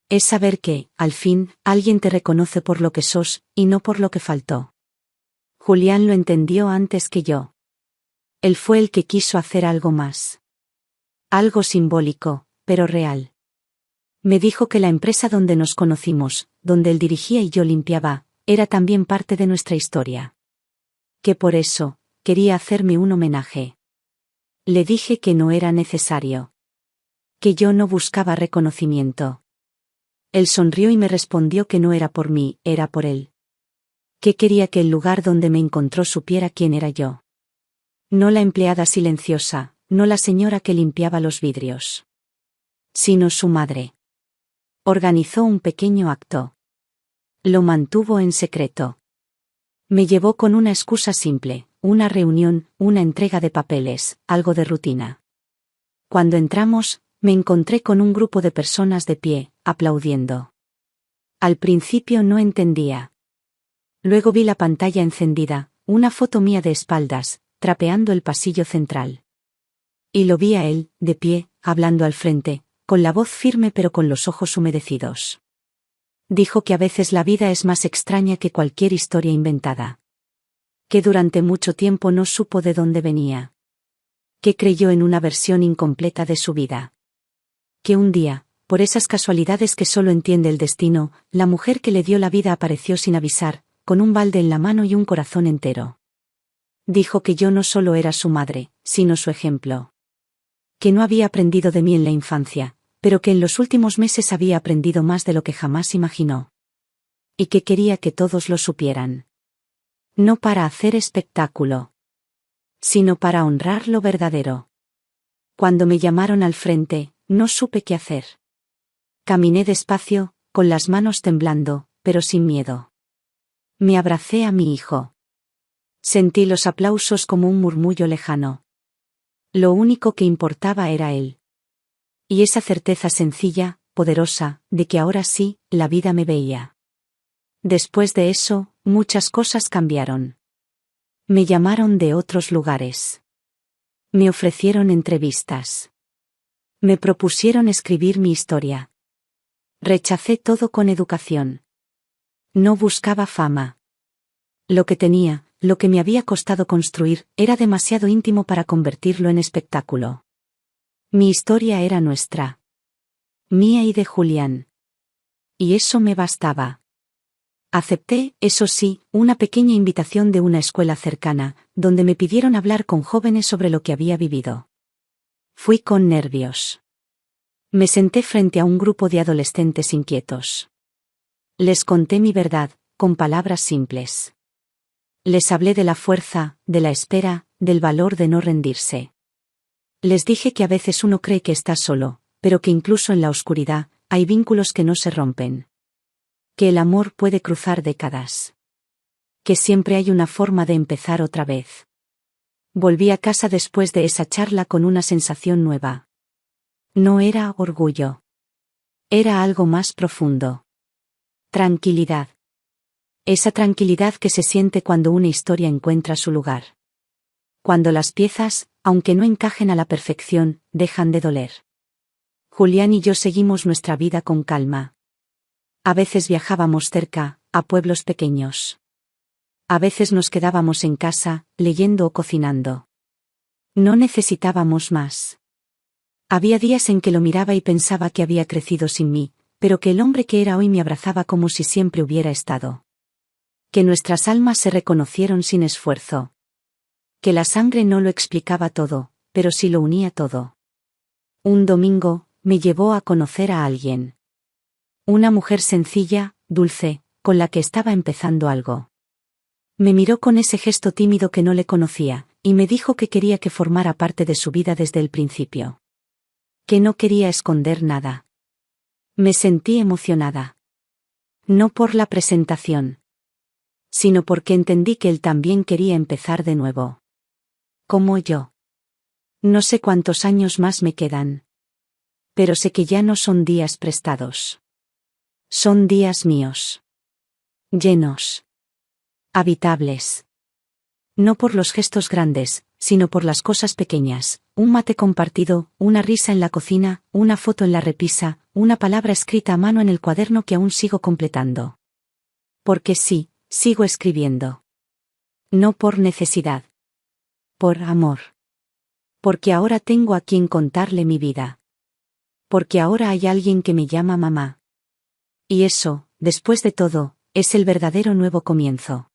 Es saber que, al fin, alguien te reconoce por lo que sos, y no por lo que faltó. Julián lo entendió antes que yo. Él fue el que quiso hacer algo más. Algo simbólico, pero real. Me dijo que la empresa donde nos conocimos, donde él dirigía y yo limpiaba, era también parte de nuestra historia. Que por eso, quería hacerme un homenaje. Le dije que no era necesario. Que yo no buscaba reconocimiento. Él sonrió y me respondió que no era por mí, era por él. Que quería que el lugar donde me encontró supiera quién era yo. No la empleada silenciosa, no la señora que limpiaba los vidrios. Sino su madre. Organizó un pequeño acto. Lo mantuvo en secreto. Me llevó con una excusa simple, una reunión, una entrega de papeles, algo de rutina. Cuando entramos, me encontré con un grupo de personas de pie, aplaudiendo. Al principio no entendía. Luego vi la pantalla encendida, una foto mía de espaldas, trapeando el pasillo central. Y lo vi a él, de pie, hablando al frente, con la voz firme pero con los ojos humedecidos. Dijo que a veces la vida es más extraña que cualquier historia inventada. Que durante mucho tiempo no supo de dónde venía. Que creyó en una versión incompleta de su vida. Que un día, por esas casualidades que solo entiende el destino, la mujer que le dio la vida apareció sin avisar, con un balde en la mano y un corazón entero. Dijo que yo no solo era su madre, sino su ejemplo. Que no había aprendido de mí en la infancia, pero que en los últimos meses había aprendido más de lo que jamás imaginó. Y que quería que todos lo supieran. No para hacer espectáculo, sino para honrar lo verdadero. Cuando me llamaron al frente, no supe qué hacer. Caminé despacio, con las manos temblando, pero sin miedo. Me abracé a mi hijo. Sentí los aplausos como un murmullo lejano. Lo único que importaba era él. Y esa certeza sencilla, poderosa, de que ahora sí, la vida me veía. Después de eso, muchas cosas cambiaron. Me llamaron de otros lugares. Me ofrecieron entrevistas. Me propusieron escribir mi historia. Rechacé todo con educación. No buscaba fama. Lo que tenía, lo que me había costado construir, era demasiado íntimo para convertirlo en espectáculo. Mi historia era nuestra. Mía y de Julián. Y eso me bastaba. Acepté, eso sí, una pequeña invitación de una escuela cercana, donde me pidieron hablar con jóvenes sobre lo que había vivido. Fui con nervios. Me senté frente a un grupo de adolescentes inquietos. Les conté mi verdad, con palabras simples. Les hablé de la fuerza, de la espera, del valor de no rendirse. Les dije que a veces uno cree que está solo, pero que incluso en la oscuridad, hay vínculos que no se rompen. Que el amor puede cruzar décadas. Que siempre hay una forma de empezar otra vez. Volví a casa después de esa charla con una sensación nueva. No era orgullo. Era algo más profundo. Tranquilidad. Esa tranquilidad que se siente cuando una historia encuentra su lugar. Cuando las piezas, aunque no encajen a la perfección, dejan de doler. Julián y yo seguimos nuestra vida con calma. A veces viajábamos cerca, a pueblos pequeños. A veces nos quedábamos en casa, leyendo o cocinando. No necesitábamos más. Había días en que lo miraba y pensaba que había crecido sin mí, pero que el hombre que era hoy me abrazaba como si siempre hubiera estado. Que nuestras almas se reconocieron sin esfuerzo. Que la sangre no lo explicaba todo, pero sí lo unía todo. Un domingo, me llevó a conocer a alguien. Una mujer sencilla, dulce, con la que estaba empezando algo. Me miró con ese gesto tímido que no le conocía, y me dijo que quería que formara parte de su vida desde el principio. Que no quería esconder nada. Me sentí emocionada. No por la presentación. sino porque entendí que él también quería empezar de nuevo. Como yo. No sé cuántos años más me quedan. Pero sé que ya no son días prestados. Son días míos. Llenos. Habitables. No por los gestos grandes, sino por las cosas pequeñas, un mate compartido, una risa en la cocina, una foto en la repisa, una palabra escrita a mano en el cuaderno que aún sigo completando. Porque sí, sigo escribiendo. No por necesidad. Por amor. Porque ahora tengo a quien contarle mi vida. Porque ahora hay alguien que me llama mamá. Y eso, después de todo, es el verdadero nuevo comienzo.